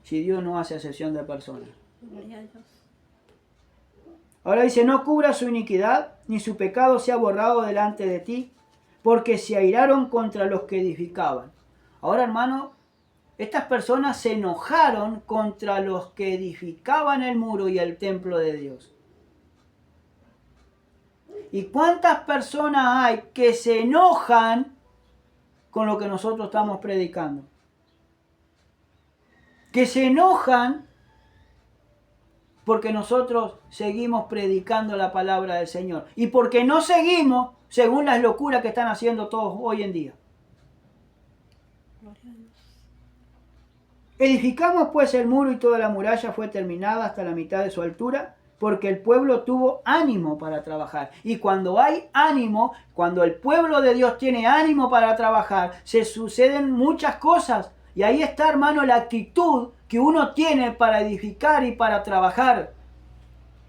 S1: Si Dios no hace acepción de personas.
S2: Gloria a Dios.
S1: Ahora dice: no cubra su iniquidad, ni su pecado sea borrado delante de ti, porque se airaron contra los que edificaban. Ahora, hermano, estas personas se enojaron contra los que edificaban el muro y el templo de Dios. ¿Y cuántas personas hay que se enojan con lo que nosotros estamos predicando? Que se enojan porque nosotros seguimos predicando la palabra del Señor y porque no seguimos según las locuras que están haciendo todos hoy en día. Edificamos pues el muro y toda la muralla fue terminada hasta la mitad de su altura, porque el pueblo tuvo ánimo para trabajar. Y cuando hay ánimo, cuando el pueblo de Dios tiene ánimo para trabajar, se suceden muchas cosas. Y ahí está, hermano, la actitud que uno tiene para edificar y para trabajar.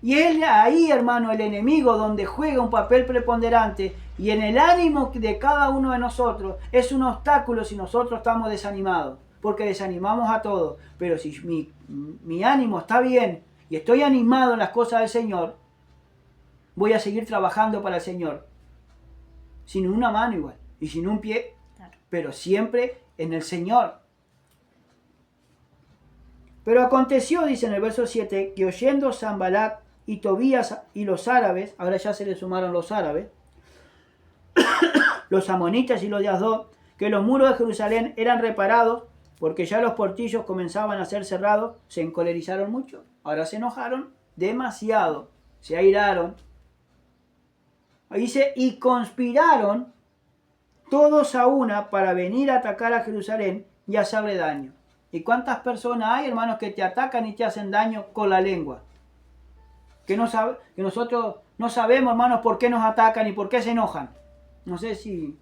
S1: Y es ahí, hermano, el enemigo donde juega un papel preponderante. Y en el ánimo de cada uno de nosotros es un obstáculo si nosotros estamos desanimados. Porque desanimamos a todos. Pero si mi ánimo está bien y estoy animado en las cosas del Señor, voy a seguir trabajando para el Señor. Sin una mano igual y sin un pie, pero siempre en el Señor. Pero aconteció, dice en el verso 7, que oyendo Sanbalat y Tobías y los árabes, ahora ya se le sumaron los árabes, los amonitas y los de Asdod, que los muros de Jerusalén eran reparados, porque ya los portillos comenzaban a ser cerrados, se encolerizaron mucho. Ahora se enojaron demasiado, se airaron. Ahí dice: y conspiraron todos a una para venir a atacar a Jerusalén y hacerle daño. ¿Y cuántas personas hay, hermanos, que te atacan y te hacen daño con la lengua? Que nosotros no sabemos, hermanos, por qué nos atacan y por qué se enojan. No sé si...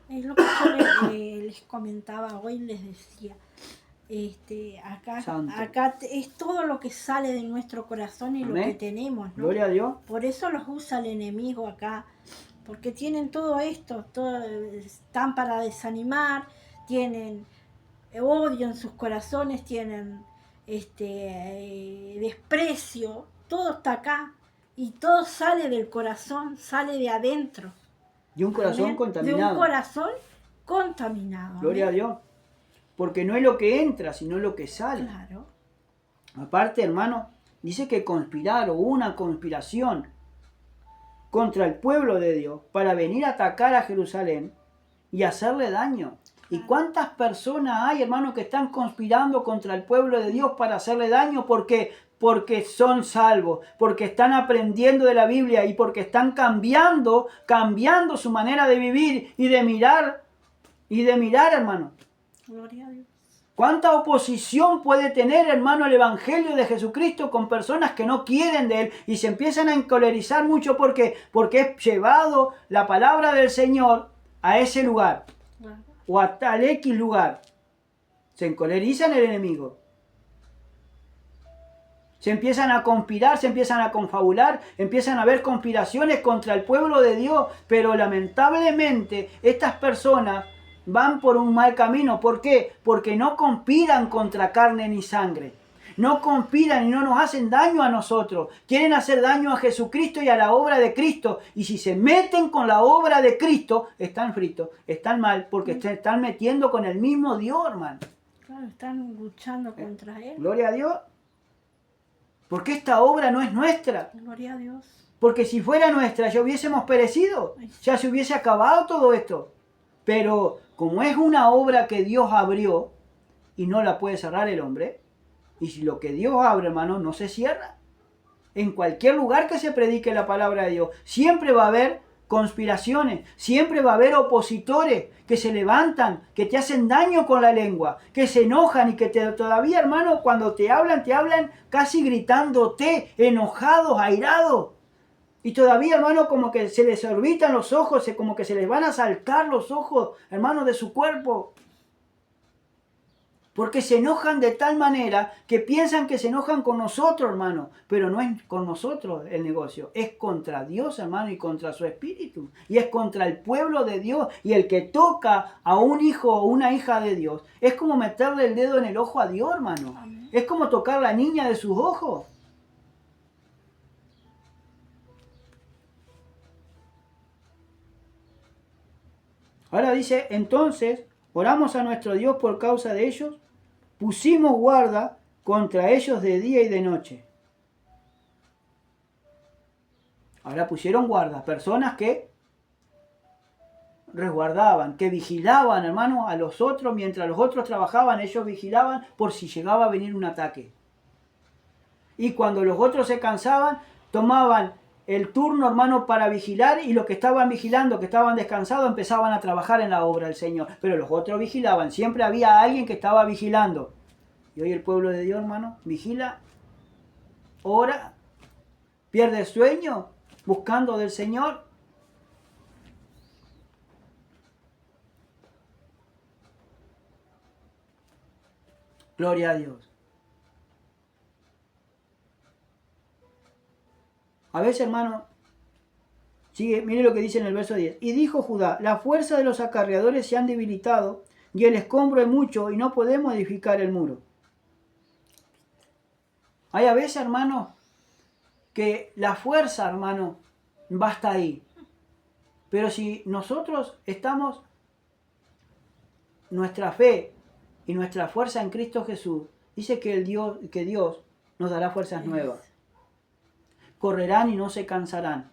S2: Es lo que yo les comentaba hoy, les decía. Acá es todo lo que sale de nuestro corazón y
S1: Amén.
S2: Lo que tenemos, ¿no?
S1: Gloria a Dios.
S2: Por eso los usa el enemigo acá, porque tienen todo esto, están para desanimar, tienen odio en sus corazones, tienen desprecio, todo está acá y todo sale del corazón, sale de adentro.
S1: De un corazón
S2: Amén.
S1: contaminado.
S2: De un corazón contaminado.
S1: Gloria a Dios. Porque no es lo que entra, sino lo que sale.
S2: Claro.
S1: Aparte, hermano, dice que conspiraron, hubo una conspiración. contra el pueblo de Dios para venir a atacar a Jerusalén y hacerle daño. ¿Y cuántas personas hay, hermanos, que están conspirando contra el pueblo de Dios para hacerle daño? Porque son salvos, porque están aprendiendo de la Biblia y porque están cambiando su manera de vivir y de mirar, hermano.
S2: Gloria a Dios.
S1: ¿Cuánta oposición puede tener, hermano, el Evangelio de Jesucristo con personas que no quieren de Él y se empiezan a encolerizar mucho porque es llevado la palabra del Señor a ese lugar o a tal X lugar? Se encolerizan el enemigo. Se empiezan a conspirar, se empiezan a confabular, empiezan a haber conspiraciones contra el pueblo de Dios, pero lamentablemente estas personas van por un mal camino. ¿Por qué? Porque no conspiran contra carne ni sangre. No conspiran y no nos hacen daño a nosotros. Quieren hacer daño a Jesucristo y a la obra de Cristo. Y si se meten con la obra de Cristo, están fritos, están mal, porque se están metiendo con el mismo Dios, hermano.
S2: Claro, están luchando contra Él.
S1: Gloria a Dios. Porque esta obra no es nuestra.
S2: Gloria a Dios.
S1: Porque si fuera nuestra, ya hubiésemos perecido. Ya se hubiese acabado todo esto. Pero como es una obra que Dios abrió y no la puede cerrar el hombre, y si lo que Dios abre, hermano, no se cierra. En cualquier lugar que se predique la palabra de Dios, siempre va a haber conspiraciones, siempre va a haber opositores que se levantan, que te hacen daño con la lengua, que se enojan y que todavía, hermano, cuando te hablan casi gritándote, enojados, airados. Y todavía, hermano, como que se les orbitan los ojos, como que se les van a saltar los ojos, hermano, de su cuerpo. Porque se enojan de tal manera que piensan que se enojan con nosotros, hermano. Pero no es con nosotros el negocio. Es contra Dios, hermano, y contra su espíritu. Y es contra el pueblo de Dios. Y el que toca a un hijo o una hija de Dios es como meterle el dedo en el ojo a Dios, hermano. Amén. Es como tocar a la niña de sus ojos. Ahora dice, entonces, oramos a nuestro Dios por causa de ellos, pusimos guarda contra ellos de día y de noche. Ahora pusieron guarda, personas que resguardaban, que vigilaban, hermano, a los otros, mientras los otros trabajaban, ellos vigilaban por si llegaba a venir un ataque. Y cuando los otros se cansaban, tomaban el turno, hermano, para vigilar, y los que estaban vigilando, que estaban descansados, empezaban a trabajar en la obra del Señor. Pero los otros vigilaban, siempre había alguien que estaba vigilando. Y hoy el pueblo de Dios, hermano, vigila, ora, pierde el sueño, buscando del Señor. Gloria a Dios. A veces, hermano, sigue, mire lo que dice en el verso 10. Y dijo Judá, la fuerza de los acarreadores se han debilitado y el escombro es mucho y no podemos edificar el muro. Hay a veces, hermano, que la fuerza, hermano, va hasta ahí. Pero si nosotros estamos, nuestra fe y nuestra fuerza en Cristo Jesús, dice que Dios nos dará fuerzas nuevas. Correrán y no se cansarán.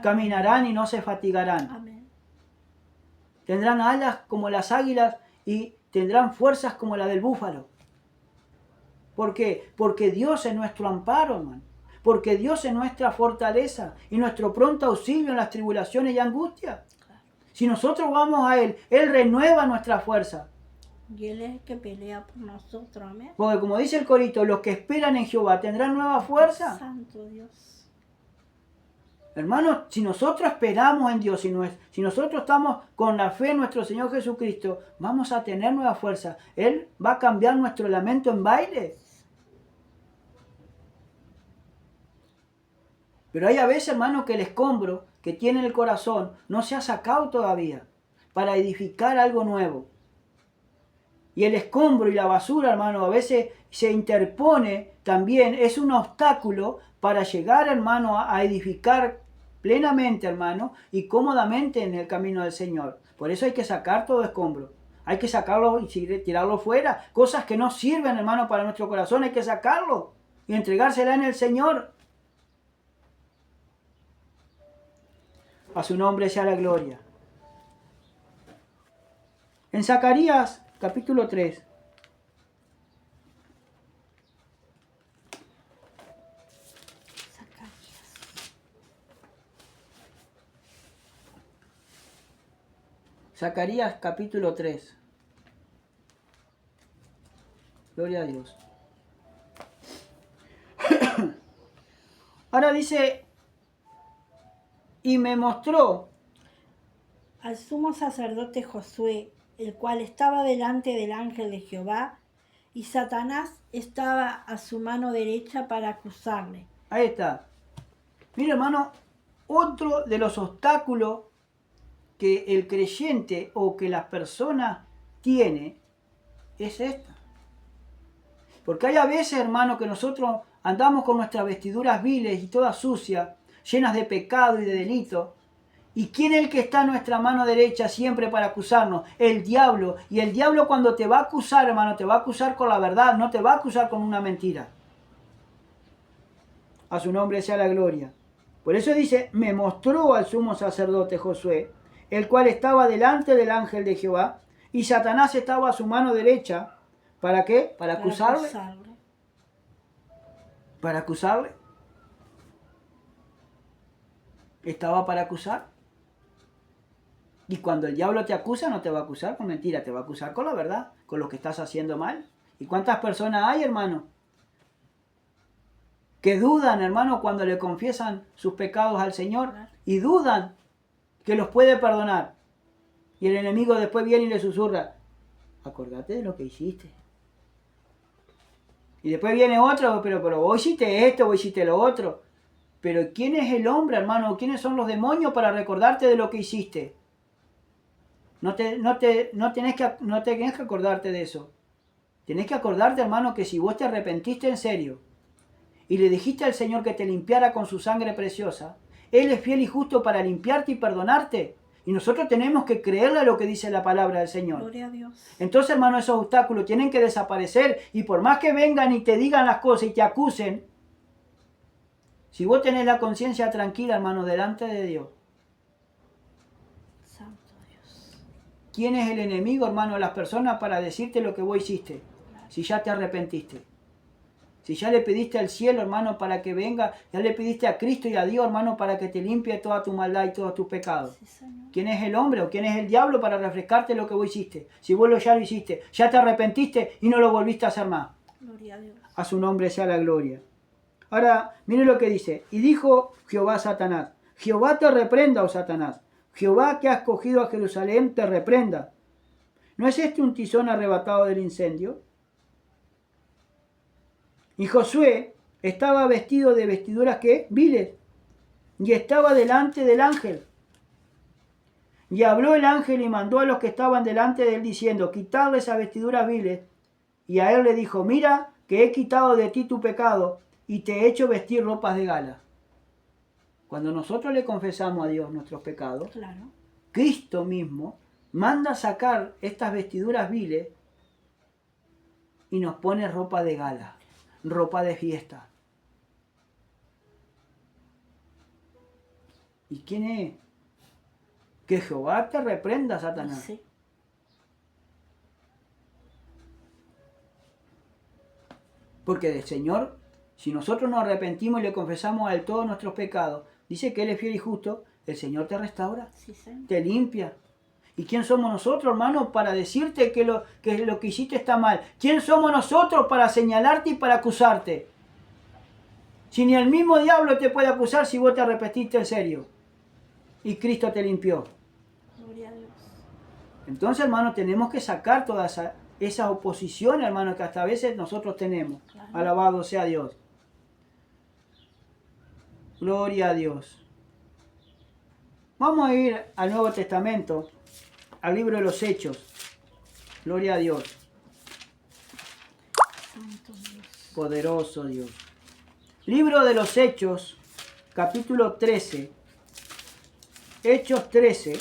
S1: Caminarán y no se fatigarán.
S2: Amén.
S1: Tendrán alas como las águilas y tendrán fuerzas como la del búfalo. ¿Por qué? Porque Dios es nuestro amparo, hermano. Porque Dios es nuestra fortaleza y nuestro pronto auxilio en las tribulaciones y angustias. Claro. Si nosotros vamos a Él, Él renueva nuestra fuerza.
S2: Y Él es el que pelea por nosotros, amén.
S1: Porque como dice el corito, los que esperan en Jehová tendrán nueva fuerza.
S2: Santo Dios.
S1: Hermanos, si nosotros esperamos en Dios, si nosotros estamos con la fe en nuestro Señor Jesucristo, vamos a tener nueva fuerza. Él va a cambiar nuestro lamento en baile. Pero hay a veces, hermanos, que el escombro que tiene el corazón no se ha sacado todavía para edificar algo nuevo. Y el escombro y la basura, hermano, a veces se interpone también, es un obstáculo para llegar, hermano, a edificar plenamente, hermano, y cómodamente en el camino del Señor. Por eso hay que sacar todo escombro. Hay que sacarlo y tirarlo fuera. Cosas que no sirven, hermano, para nuestro corazón, hay que sacarlo y entregársela en el Señor. A su nombre sea la gloria. En Zacarías capítulo 3. Zacarías capítulo 3. Gloria a Dios. Ahora dice, y me mostró
S2: al sumo sacerdote Josué, el cual estaba delante del ángel de Jehová, y Satanás estaba a su mano derecha para acusarle.
S1: Ahí está. Mira, hermano, otro de los obstáculos que el creyente o que las personas tiene es esta. Porque hay a veces, hermano, que nosotros andamos con nuestras vestiduras viles y todas sucias, llenas de pecado y de delito. ¿Y quién es el que está a nuestra mano derecha siempre para acusarnos? El diablo. Y el diablo cuando te va a acusar, hermano, te va a acusar con la verdad, no te va a acusar con una mentira. A su nombre sea la gloria. Por eso dice, me mostró al sumo sacerdote Josué, el cual estaba delante del ángel de Jehová, y Satanás estaba a su mano derecha. ¿Para qué? ¿Para acusarle? ¿Para acusarle? ¿Estaba para acusar? Y cuando el diablo te acusa, no te va a acusar con mentira, te va a acusar con la verdad, con lo que estás haciendo mal. ¿Y cuántas personas hay, hermano? Que dudan, hermano, cuando le confiesan sus pecados al Señor y dudan que los puede perdonar. Y el enemigo después viene y le susurra, acordate de lo que hiciste. Y después viene otro, pero vos hiciste esto, vos hiciste lo otro. Pero ¿quién es el hombre, hermano? ¿Quiénes son los demonios para recordarte de lo que hiciste? No tenés que acordarte de eso. Tenés que acordarte, hermano, que si vos te arrepentiste en serio y le dijiste al Señor que te limpiara con su sangre preciosa, Él es fiel y justo para limpiarte y perdonarte. Y nosotros tenemos que creerle a lo que dice la palabra del Señor.
S2: Gloria a Dios.
S1: Entonces, hermano, esos obstáculos tienen que desaparecer. Y por más que vengan y te digan las cosas y te acusen, si vos tenés la conciencia tranquila, hermano, delante de Dios.
S2: Santo Dios.
S1: ¿Quién es el enemigo, hermano, de las personas para decirte lo que vos hiciste? Si ya te arrepentiste. Si ya le pediste al cielo, hermano, para que venga, ya le pediste a Cristo y a Dios, hermano, para que te limpie toda tu maldad y todos tus pecados.
S2: Sí,
S1: ¿Quién es el hombre o quién es el diablo para refrescarte lo que vos hiciste? Si vos ya lo hiciste, ya te arrepentiste y no lo volviste a hacer más.
S2: Gloria a Dios.
S1: A su nombre sea la gloria. Ahora, mire lo que dice. Y dijo Jehová a Satanás, Jehová te reprenda, oh Satanás. Jehová que ha escogido a Jerusalén te reprenda. ¿No es este un tizón arrebatado del incendio? Y Josué estaba vestido de vestiduras que viles, y estaba delante del ángel. Y habló el ángel y mandó a los que estaban delante de él diciendo, quitadle esas vestiduras viles. Y a él le dijo, mira que he quitado de ti tu pecado y te he hecho vestir ropas de gala. Cuando nosotros le confesamos a Dios nuestros pecados,
S2: claro,
S1: Cristo mismo manda sacar estas vestiduras viles y nos pone ropa de gala, ropa de fiesta. ¿Y quién es? Que Jehová te reprenda, Satanás.
S2: Sí.
S1: Porque del Señor, si nosotros nos arrepentimos y le confesamos a Él todos nuestros pecados, dice que Él es fiel y justo, el Señor te restaura,
S2: Sí, Señor.
S1: te limpia. ¿Y quién somos nosotros, hermano, para decirte que lo que hiciste está mal? ¿Quién somos nosotros para señalarte y para acusarte? Si ni el mismo diablo te puede acusar si vos te arrepentiste en serio y Cristo te limpió.
S2: Gloria a Dios.
S1: Entonces, hermano, tenemos que sacar toda esa oposición, hermano, que hasta a veces nosotros tenemos.
S2: Claro.
S1: Alabado sea Dios. Gloria a Dios. Vamos a ir al Nuevo Testamento, al libro de los Hechos. Gloria a Dios.
S2: Santo Dios.
S1: Poderoso Dios. Libro de los Hechos, capítulo 13. Hechos 13.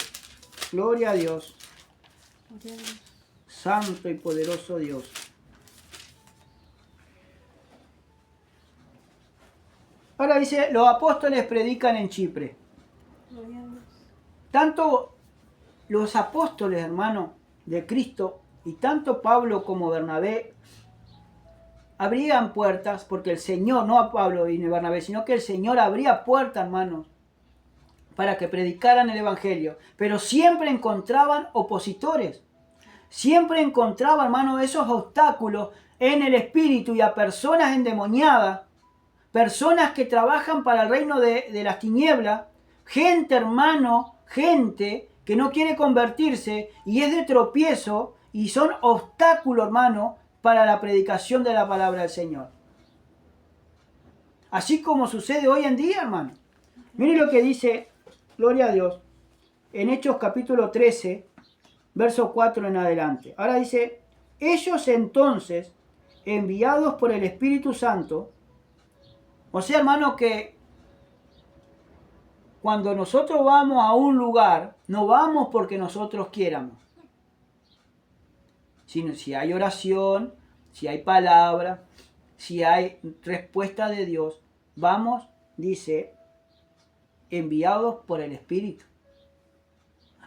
S1: Gloria a Dios.
S2: Gloria a Dios.
S1: Santo y poderoso Dios. Ahora dice, los apóstoles predican en Chipre.
S2: Gloria a Dios.
S1: tanto los apóstoles, hermano, de Cristo, y tanto Pablo como Bernabé, abrían puertas, porque el Señor, no a Pablo y Bernabé, sino que el Señor abría puertas, hermanos, para que predicaran el Evangelio. Pero siempre encontraban opositores. Siempre encontraban, hermano, esos obstáculos en el espíritu y a personas endemoniadas, personas que trabajan para el reino de las tinieblas, gente, hermano, gente que no quiere convertirse y es de tropiezo y son obstáculos, hermano, para la predicación de la palabra del Señor. Así como sucede hoy en día, hermano. Miren lo que dice, gloria a Dios, en Hechos capítulo 13, verso 4 en adelante. Ahora dice, ellos entonces, enviados por el Espíritu Santo, o sea, hermano, que cuando nosotros vamos a un lugar, no vamos porque nosotros quieramos, sino si hay oración, si hay palabra, si hay respuesta de Dios, vamos, dice, enviados por el Espíritu,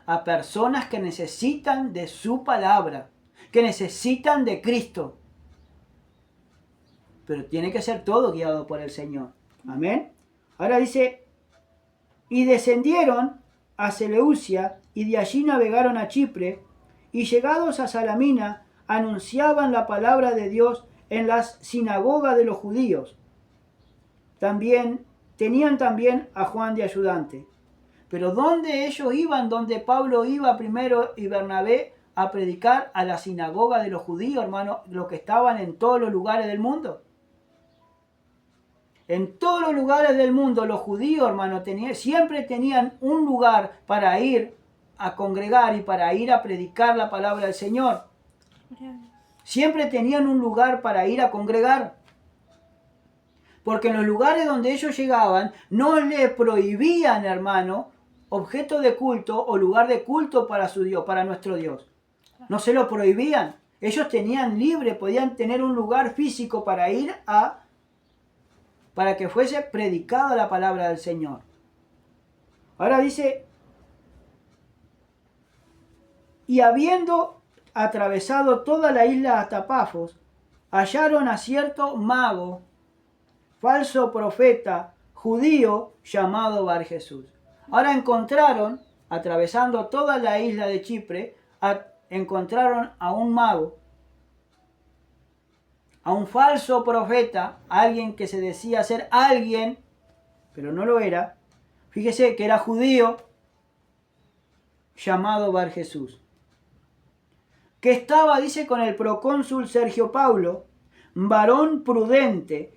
S1: a personas que necesitan de su palabra, que necesitan de Cristo. Pero tiene que ser todo guiado por el Señor. Amén. Ahora dice, y descendieron a Seleucia y de allí navegaron a Chipre y llegados a Salamina anunciaban la palabra de Dios en las sinagogas de los judíos. Tenían también a Juan de ayudante. Pero ¿dónde ellos iban? Donde Pablo iba primero y Bernabé a predicar a la sinagoga de los judíos, hermano, los que estaban en todos los lugares del mundo. En todos los lugares del mundo los judíos, hermano, siempre tenían un lugar para ir a congregar y para ir a predicar la palabra del Señor. Siempre tenían un lugar para ir a congregar. Porque en los lugares donde ellos llegaban no le prohibían, hermano, objeto de culto o lugar de culto para su Dios, para nuestro Dios. No se lo prohibían. Ellos tenían libre, podían tener un lugar físico para ir para que fuese predicada la palabra del Señor. Ahora dice, y habiendo atravesado toda la isla hasta Pafos, hallaron a cierto mago, falso profeta, judío, llamado Bar Jesús. Ahora encontraron, atravesando toda la isla de Chipre, encontraron a un mago, a un falso profeta, alguien que se decía ser alguien, pero no lo era. Fíjese que era judío, llamado Bar Jesús, que estaba, dice, con el procónsul Sergio Paulo, varón prudente.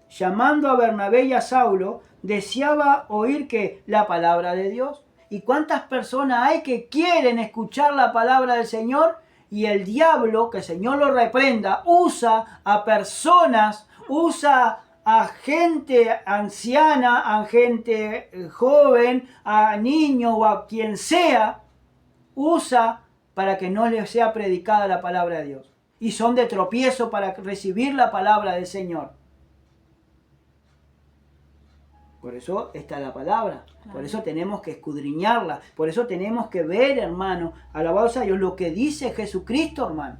S1: Llamando a Bernabé y a Saulo, deseaba oír que la palabra de Dios. ¿Y cuántas personas hay que quieren escuchar la palabra del Señor? Y el diablo, que el Señor lo reprenda, usa a personas, usa a gente anciana, a gente joven, a niños o a quien sea, usa para que no les sea predicada la palabra de Dios. Y son de tropiezo para recibir la palabra del Señor. Por eso está la palabra. Claro. Por eso tenemos que escudriñarla. Por eso tenemos que ver, hermano, alabado sea Dios, lo que dice Jesucristo, hermano.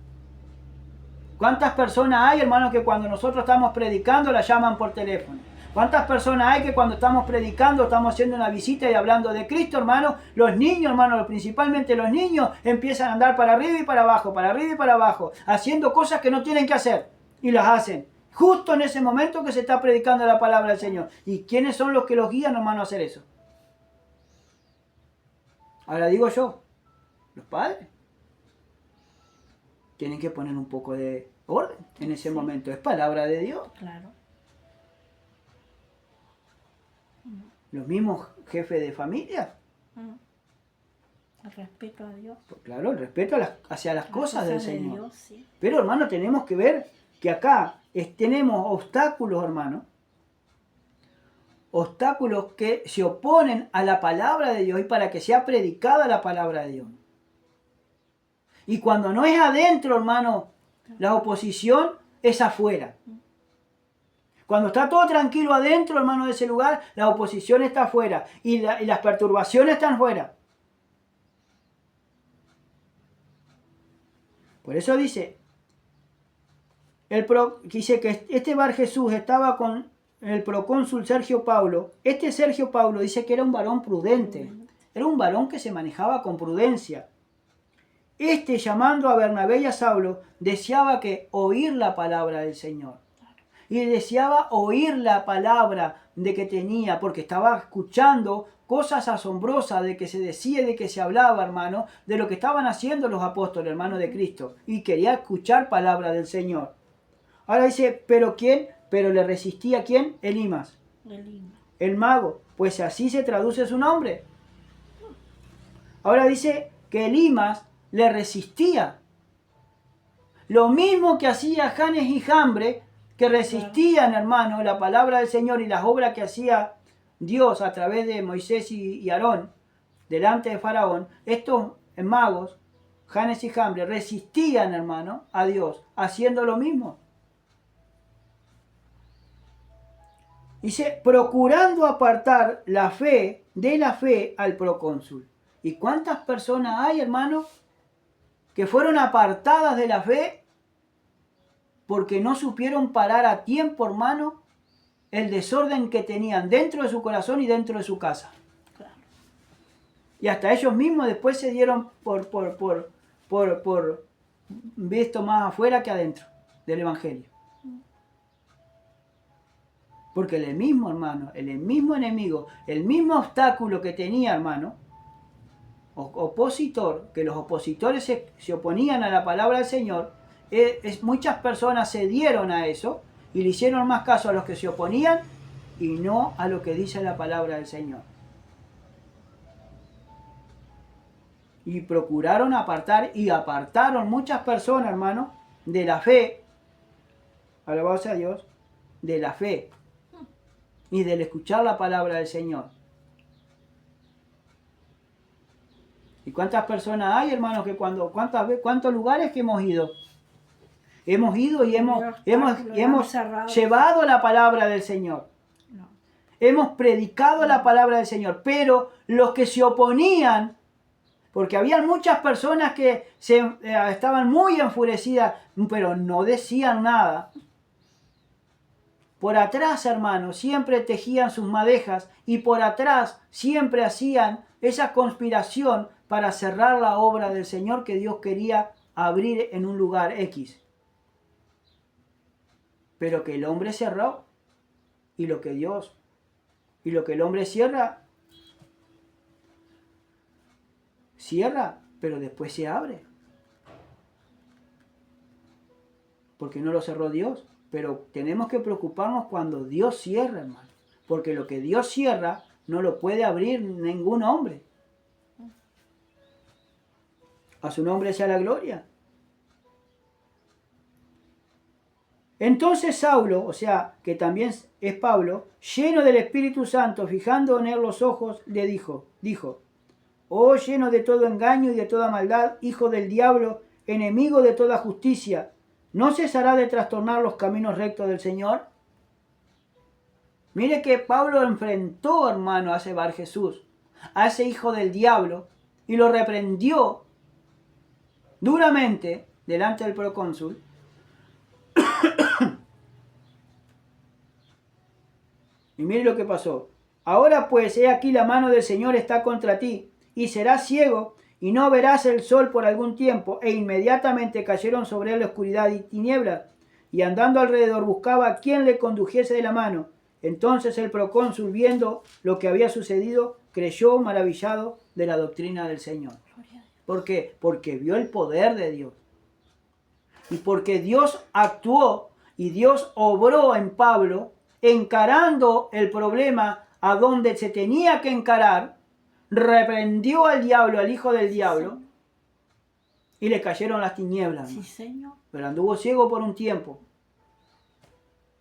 S1: ¿Cuántas personas hay, hermano, que cuando nosotros estamos predicando la llaman por teléfono? ¿Cuántas personas hay que cuando estamos predicando, estamos haciendo una visita y hablando de Cristo, hermano? Los niños, hermano, principalmente los niños, empiezan a andar para arriba y para abajo, haciendo cosas que no tienen que hacer. Y las hacen. Justo en ese momento que se está predicando la palabra del Señor. ¿Y quiénes son los que los guían, hermano, a hacer eso? Ahora digo yo, los padres. Tienen que poner un poco de orden en ese momento. Es palabra de Dios.
S2: Claro.
S1: Los mismos jefes de familia.
S2: El respeto a Dios.
S1: Pues claro, el respeto hacia las cosas del Señor.
S2: Dios, sí.
S1: Pero, hermano, tenemos que ver que acá tenemos obstáculos, hermano. Obstáculos que se oponen a la palabra de Dios y para que sea predicada la palabra de Dios. Y cuando no es adentro, hermano, la oposición es afuera. Cuando está todo tranquilo adentro, hermano, de ese lugar, la oposición está afuera y las perturbaciones están fuera. Por eso dice que este Bar Jesús estaba con el procónsul Sergio Paulo. Este Sergio Paulo dice que era un varón prudente. Era un varón que se manejaba con prudencia. Este, llamando a Bernabé y a Saulo, deseaba que oír la palabra del Señor. Y deseaba oír la palabra de que tenía, porque estaba escuchando cosas asombrosas de que se decía, de que se hablaba, hermano, de lo que estaban haciendo los apóstoles, hermanos de Cristo. Y quería escuchar palabra del Señor. Ahora dice, ¿pero quién? ¿Pero le resistía quién? Elimas. El mago. Pues así se traduce su nombre. Ahora dice que Elimas le resistía. Lo mismo que hacía Janes y Jambre, que resistían, hermano, la palabra del Señor y las obras que hacía Dios a través de Moisés y Aarón, delante de Faraón. Estos magos, Janes y Jambre, resistían, hermano, a Dios, haciendo lo mismo. Dice, procurando apartar la fe de la fe al procónsul. ¿Y cuántas personas hay, hermano, que fueron apartadas de la fe porque no supieron parar a tiempo, hermano, el desorden que tenían dentro de su corazón y dentro de su casa? Claro. Y hasta ellos mismos después se dieron por visto más afuera que adentro del Evangelio. Porque el mismo, hermano, el mismo enemigo, el mismo obstáculo que tenía, hermano, opositor, que los opositores se oponían a la palabra del Señor, muchas personas se dieron a eso y le hicieron más caso a los que se oponían y no a lo que dice la palabra del Señor. Y procuraron apartar y apartaron muchas personas, hermano, de la fe, alabado sea Dios, de la fe y del escuchar la palabra del Señor. ¿Y cuántas personas hay, hermanos, que cuántos lugares que hemos ido? Hemos ido y hemos llevado la palabra del Señor. No. Hemos predicado la palabra del Señor, pero los que se oponían, porque había muchas personas que estaban muy enfurecidas, pero no decían nada. Por atrás, hermanos, siempre tejían sus madejas y por atrás siempre hacían esa conspiración para cerrar la obra del Señor que Dios quería abrir en un lugar X. Pero que el hombre cerró y lo que el hombre cierra, pero después se abre. Porque no lo cerró Dios. Pero tenemos que preocuparnos cuando Dios cierra, hermano. Porque lo que Dios cierra no lo puede abrir ningún hombre. A su nombre sea la gloria. Entonces Saulo, o sea, que también es Pablo, lleno del Espíritu Santo, fijando en él los ojos, le dijo, oh lleno de todo engaño y de toda maldad, hijo del diablo, enemigo de toda justicia, ¿no cesará de trastornar los caminos rectos del Señor? Mire que Pablo enfrentó, hermano, a ese Bar Jesús, a ese hijo del diablo, y lo reprendió duramente delante del procónsul. Y mire lo que pasó. Ahora pues, he aquí la mano del Señor está contra ti, y serás ciego, y no verás el sol por algún tiempo. E inmediatamente cayeron sobre él la oscuridad y tinieblas, y andando alrededor buscaba a quien le condujese de la mano. Entonces el procónsul, viendo lo que había sucedido, creyó maravillado de la doctrina del Señor. ¿Por qué? Porque vio el poder de Dios. Y porque Dios actuó y Dios obró en Pablo, encarando el problema a donde se tenía que encarar, reprendió al diablo, al hijo del diablo, y le cayeron las tinieblas. Sí, Señor. Pero anduvo ciego por un tiempo,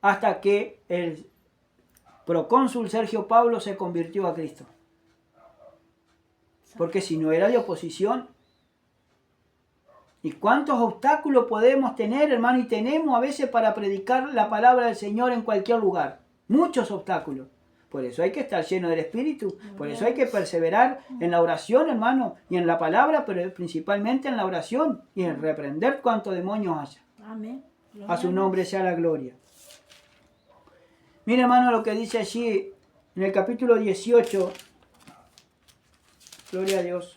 S1: hasta que el procónsul Sergio Pablo se convirtió a Cristo. Porque si no era de oposición, ¿Y cuántos obstáculos podemos tener, hermano? Y tenemos a veces para predicar la palabra del Señor en cualquier lugar. Muchos obstáculos. Por eso hay que estar lleno del Espíritu. Por eso hay que perseverar en la oración, hermano. Y en la palabra, pero principalmente en la oración. Y en reprender cuantos demonios haya.
S2: Amén.
S1: A su nombre sea la gloria. Mira, hermano, lo que dice allí en el capítulo 18. Gloria a Dios.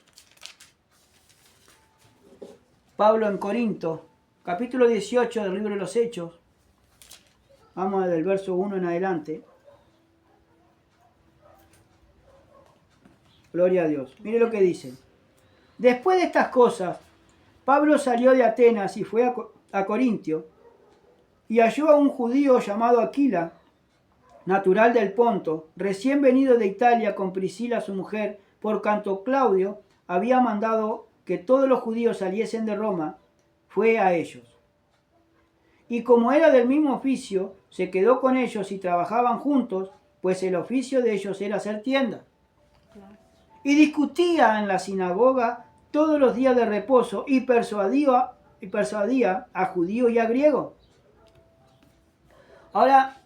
S1: Pablo en Corinto, capítulo 18 del libro de los Hechos. Vamos del verso 1 en adelante. Gloria a Dios. Mire lo que dice. Después de estas cosas, Pablo salió de Atenas y fue a Corintio, y halló a un judío llamado Aquila, natural del Ponto, recién venido de Italia con Priscila su mujer, por cuanto Claudio había mandado que todos los judíos saliesen de Roma, fue a ellos. Y como era del mismo oficio, se quedó con ellos y trabajaban juntos, pues el oficio de ellos era hacer tiendas. Y discutía en la sinagoga todos los días de reposo y persuadía a judíos y a griegos. Ahora,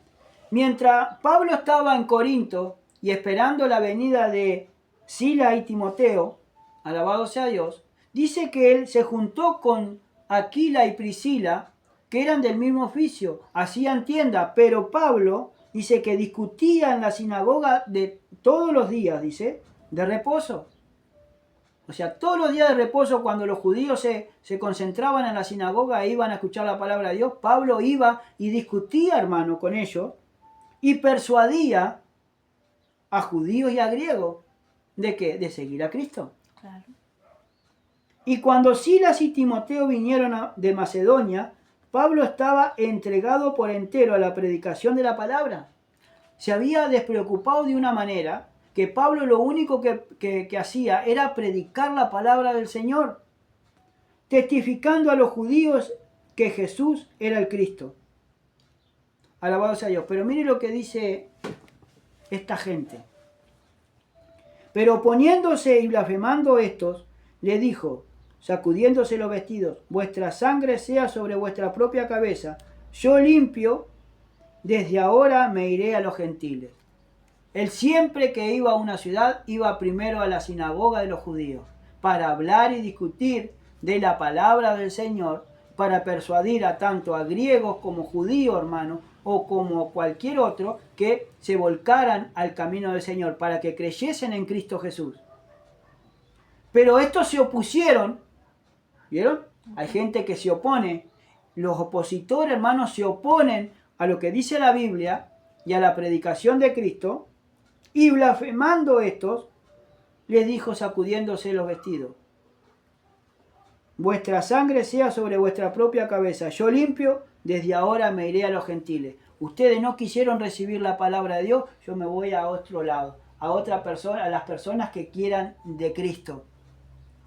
S1: mientras Pablo estaba en Corinto y esperando la venida de Sila y Timoteo, alabado sea Dios, dice que él se juntó con Aquila y Priscila, que eran del mismo oficio, hacían tienda, pero Pablo dice que discutía en la sinagoga de todos los días, dice, de reposo. O sea, todos los días de reposo, cuando los judíos se concentraban en la sinagoga e iban a escuchar la palabra de Dios, Pablo iba y discutía, hermano, con ellos y persuadía a judíos y a griegos. ¿De qué? De seguir a Cristo.
S2: Claro.
S1: Y cuando Silas y Timoteo vinieron de Macedonia, Pablo estaba entregado por entero a la predicación de la palabra. Se había despreocupado de una manera que Pablo lo único que hacía era predicar la palabra del Señor, testificando a los judíos que Jesús era el Cristo. Alabado sea Dios. Pero mire lo que dice esta gente. Pero poniéndose y blasfemando estos, le dijo, sacudiéndose los vestidos, vuestra sangre sea sobre vuestra propia cabeza. Yo limpio, desde ahora me iré a los gentiles. Él siempre que iba a una ciudad, iba primero a la sinagoga de los judíos, para hablar y discutir de la palabra del Señor, para persuadir a tanto a griegos como judíos, hermanos, o como cualquier otro, que se volcaran al camino del Señor, para que creyesen en Cristo Jesús. Pero estos se opusieron, ¿vieron? Hay gente que se opone. Los opositores, hermanos, se oponen a lo que dice la Biblia y a la predicación de Cristo, y blasfemando estos, les dijo sacudiéndose los vestidos, vuestra sangre sea sobre vuestra propia cabeza, yo limpio, desde ahora me iré a los gentiles. Ustedes no quisieron recibir la palabra de Dios, yo me voy a otro lado, a otra persona, a las personas que quieran de Cristo,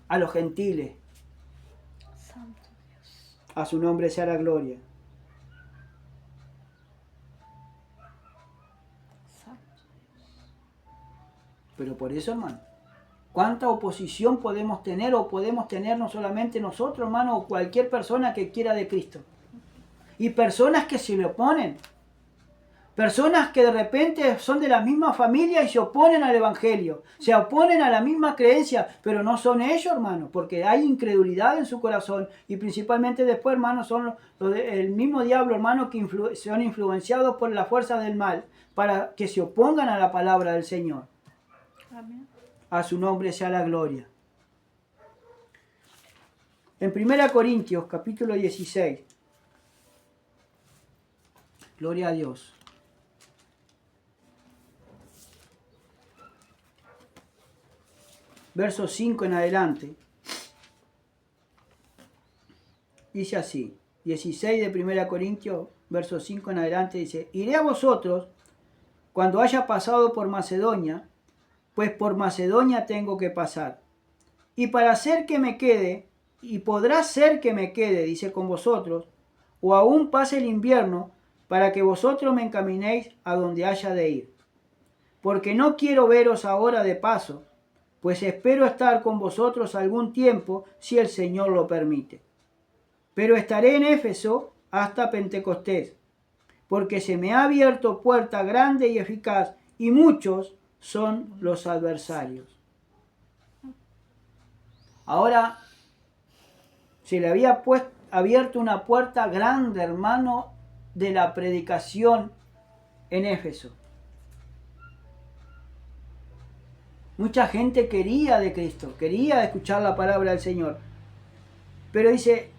S1: a los gentiles.
S2: Santo Dios.
S1: A su nombre sea la gloria. Pero por eso, hermano, ¿cuánta oposición podemos tener o podemos tener no solamente nosotros, hermano, o cualquier persona que quiera de Cristo? Y personas que se le oponen. Personas que de repente son de la misma familia y se oponen al Evangelio. Se oponen a la misma creencia, pero no son ellos, hermano, porque hay incredulidad en su corazón. Y principalmente después, hermano, son el mismo diablo, hermano, que son influenciados por la fuerza del mal para que se opongan a la palabra del Señor.
S2: Amén.
S1: A su nombre sea la gloria. En 1 Corintios, capítulo 16. Gloria a Dios. Verso 5 en adelante. Dice así. 16 de 1 Corintios, verso 5 en adelante, dice, iré a vosotros cuando haya pasado por Macedonia, pues por Macedonia tengo que pasar. Y para hacer que me quede, y podrá ser que me quede, dice, con vosotros, o aún pase el invierno, para que vosotros me encaminéis a donde haya de ir. Porque no quiero veros ahora de paso, pues espero estar con vosotros algún tiempo, si el Señor lo permite. pero estaré en Éfeso hasta Pentecostés, porque se me ha abierto puerta grande y eficaz, y muchos son los adversarios. Ahora se le había abierto una puerta grande, hermano, de la predicación en Éfeso. Mucha gente quería de Cristo, quería escuchar la palabra del Señor. Pero dice,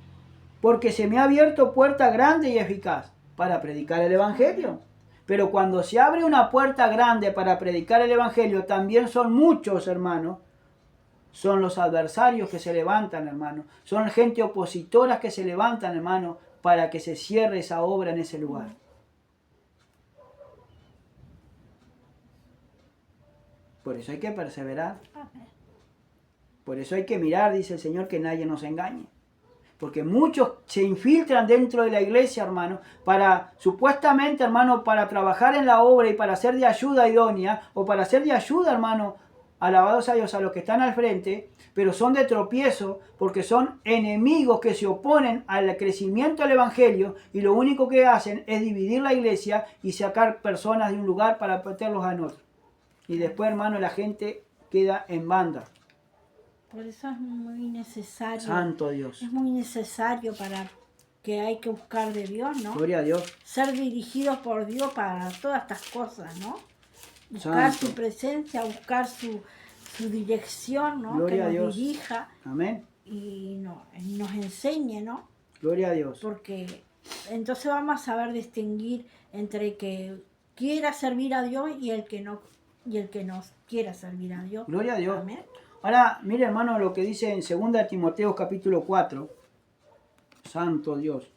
S1: porque se me ha abierto puerta grande y eficaz para predicar el Evangelio. Pero cuando se abre una puerta grande para predicar el Evangelio, también son muchos, hermanos. Son los adversarios que se levantan, hermano. Son gente opositora que se levantan, hermano, para que se cierre esa obra en ese lugar. Por eso hay que perseverar. Por eso hay que mirar, dice el Señor, que nadie nos engañe. Porque muchos se infiltran dentro de la iglesia, hermano, para supuestamente, hermano, para trabajar en la obra y para ser de ayuda idónea, o para ser de ayuda, hermano, alabados a Dios, a los que están al frente, pero son de tropiezo porque son enemigos que se oponen al crecimiento del Evangelio y lo único que hacen es dividir la iglesia y sacar personas de un lugar para meterlos en otro. Y después, hermano, la gente queda en banda.
S2: Por eso es muy necesario.
S1: Santo Dios.
S2: Es muy necesario para que hay que buscar de Dios, ¿no?
S1: Gloria a Dios.
S2: Ser dirigidos por Dios para todas estas cosas, ¿no? Buscar
S1: Santo.
S2: su presencia, buscar su dirección, ¿no?
S1: Gloria
S2: que
S1: a
S2: nos
S1: Dios.
S2: dirija
S1: Amén.
S2: y nos enseñe, ¿no?
S1: Gloria a Dios.
S2: Porque entonces vamos a saber distinguir entre el que quiera servir a Dios y el que no quiera servir a Dios.
S1: Gloria a Dios.
S2: Amén.
S1: Ahora, mire, hermano, lo que dice en 2 Timoteo capítulo 4. Santo Dios.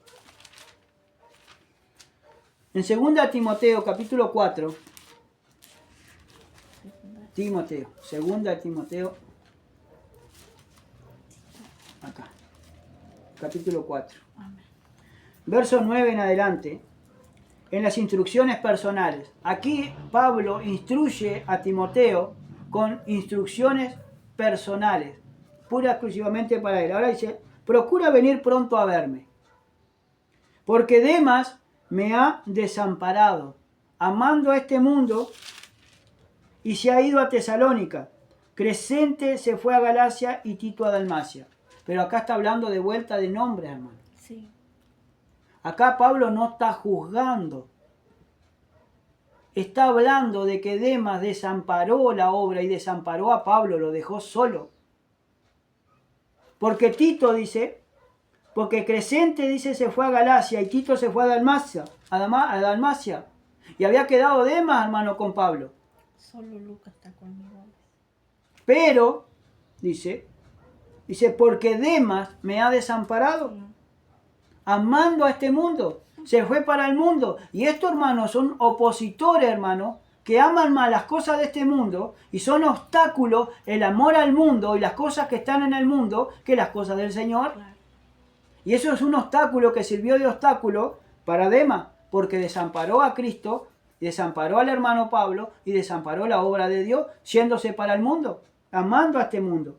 S1: En 2 Timoteo capítulo 4. 2 Timoteo. Acá. Capítulo 4.
S2: Amén.
S1: Verso 9 en adelante. En las instrucciones personales. Aquí Pablo instruye a Timoteo con instrucciones personales, pura exclusivamente para él. Ahora dice, procura venir pronto a verme, porque Demas me ha desamparado, amando a este mundo, y se ha ido a Tesalónica. Crescente se fue a Galacia y Tito a Dalmacia. Pero acá está hablando de vuelta de nombres, hermano.
S2: Sí.
S1: Acá Pablo no está juzgando. Está hablando de que Demas desamparó la obra y desamparó a Pablo, lo dejó solo. Porque Tito dice, porque Crescente dice se fue a Galacia y Tito se fue a Dalmacia, y había quedado Demas, hermano, con Pablo.
S2: Solo Lucas está conmigo.
S1: Pero, dice, porque Demas me ha desamparado, amando a este mundo. Se fue para el mundo. Y estos, hermanos, son opositores, hermanos, que aman más las cosas de este mundo y son obstáculos, el amor al mundo y las cosas que están en el mundo, que las cosas del Señor.
S2: Claro.
S1: Y eso es un obstáculo que sirvió de obstáculo para Demas, porque desamparó a Cristo, desamparó al hermano Pablo y desamparó la obra de Dios, yéndose para el mundo, amando a este mundo.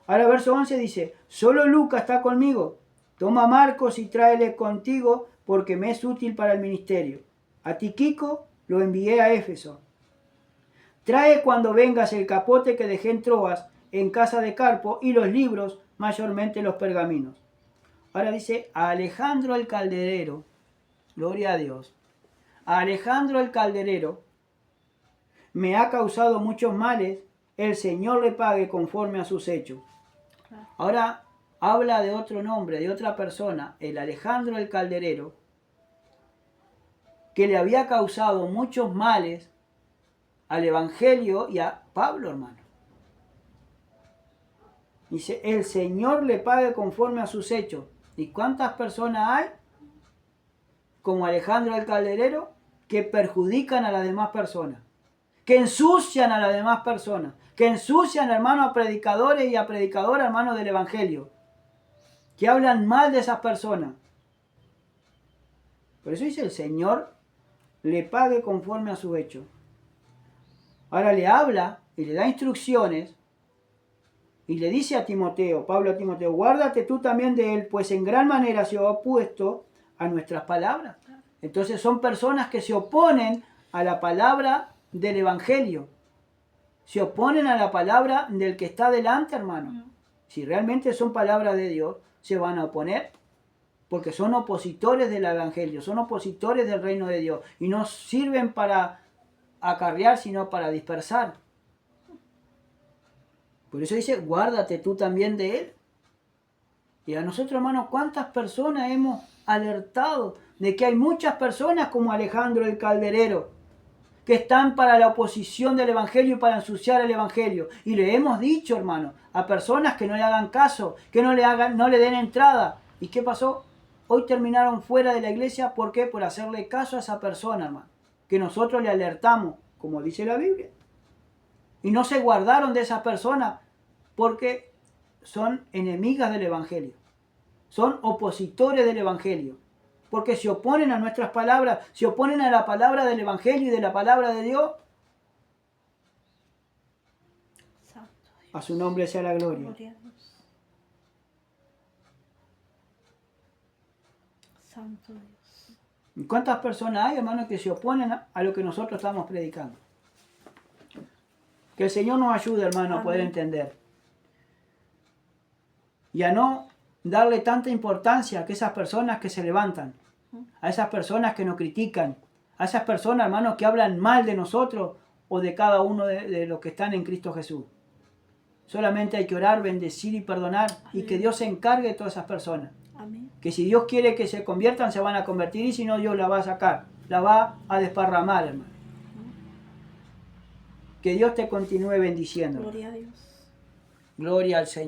S1: Ahora verso 11 dice, solo Lucas está conmigo. Toma a Marcos y tráele contigo, porque me es útil para el ministerio. A Tíquico lo envié a Éfeso. Trae cuando vengas el capote que dejé en Troas, en casa de Carpo, y los libros, mayormente los pergaminos. Ahora dice, a Alejandro el calderero, gloria a Dios, a Alejandro el calderero me ha causado muchos males, el Señor le pague conforme a sus hechos. Ahora habla de otro nombre, de otra persona, el Alejandro el calderero, que le había causado muchos males al Evangelio y a Pablo, hermano. Dice, el Señor le pague conforme a sus hechos. ¿Y cuántas personas hay, como Alejandro el calderero, que perjudican a las demás personas? Que ensucian a las demás personas. Que ensucian, hermano, a predicadores y a predicadoras, hermano, del Evangelio. Que hablan mal de esas personas. Por eso dice, el Señor le pague conforme a sus hechos. Ahora le habla y le da instrucciones Y le dice a Timoteo, Pablo a Timoteo, guárdate tú también de él, pues en gran manera se ha opuesto a nuestras palabras. Entonces son personas que se oponen a la palabra del Evangelio. Se oponen a la palabra del que está delante, hermano. Si realmente son palabras de Dios, se van a oponer. Porque son opositores del Evangelio, son opositores del reino de Dios. Y no sirven para acarrear, sino para dispersar. Por eso dice, guárdate tú también de él. Y a nosotros, hermanos, ¿cuántas personas hemos alertado de que hay muchas personas como Alejandro el Calderero que están para la oposición del Evangelio y para ensuciar el Evangelio? Y le hemos dicho, hermano, a personas que no le hagan caso, que no le den entrada. ¿Y qué pasó? Hoy terminaron fuera de la iglesia. ¿Por qué? Por hacerle caso a esa persona, hermano, que nosotros le alertamos, como dice la Biblia. Y no se guardaron de esas personas porque son enemigas del Evangelio. Son opositores del Evangelio. Porque se oponen a nuestras palabras, se oponen a la palabra del Evangelio y de la palabra de Dios. A su nombre sea la gloria.
S2: Santo Dios.
S1: ¿Y cuántas personas hay, hermanos, que se oponen a lo que nosotros estamos predicando? Que el Señor nos ayude, hermano, a poder entender. Y a no darle tanta importancia a esas personas que se levantan, a esas personas que nos critican, a esas personas, hermanos, que hablan mal de nosotros o de cada uno de los que están en Cristo Jesús. Solamente hay que orar, bendecir y perdonar. Amén. Y que Dios se encargue de todas esas personas.
S2: Amén.
S1: Que si Dios quiere que se conviertan, se van a convertir, y si no, Dios la va a sacar, la va a desparramar, hermano. Que Dios te continúe bendiciendo.
S2: Gloria a Dios.
S1: Gloria al Señor.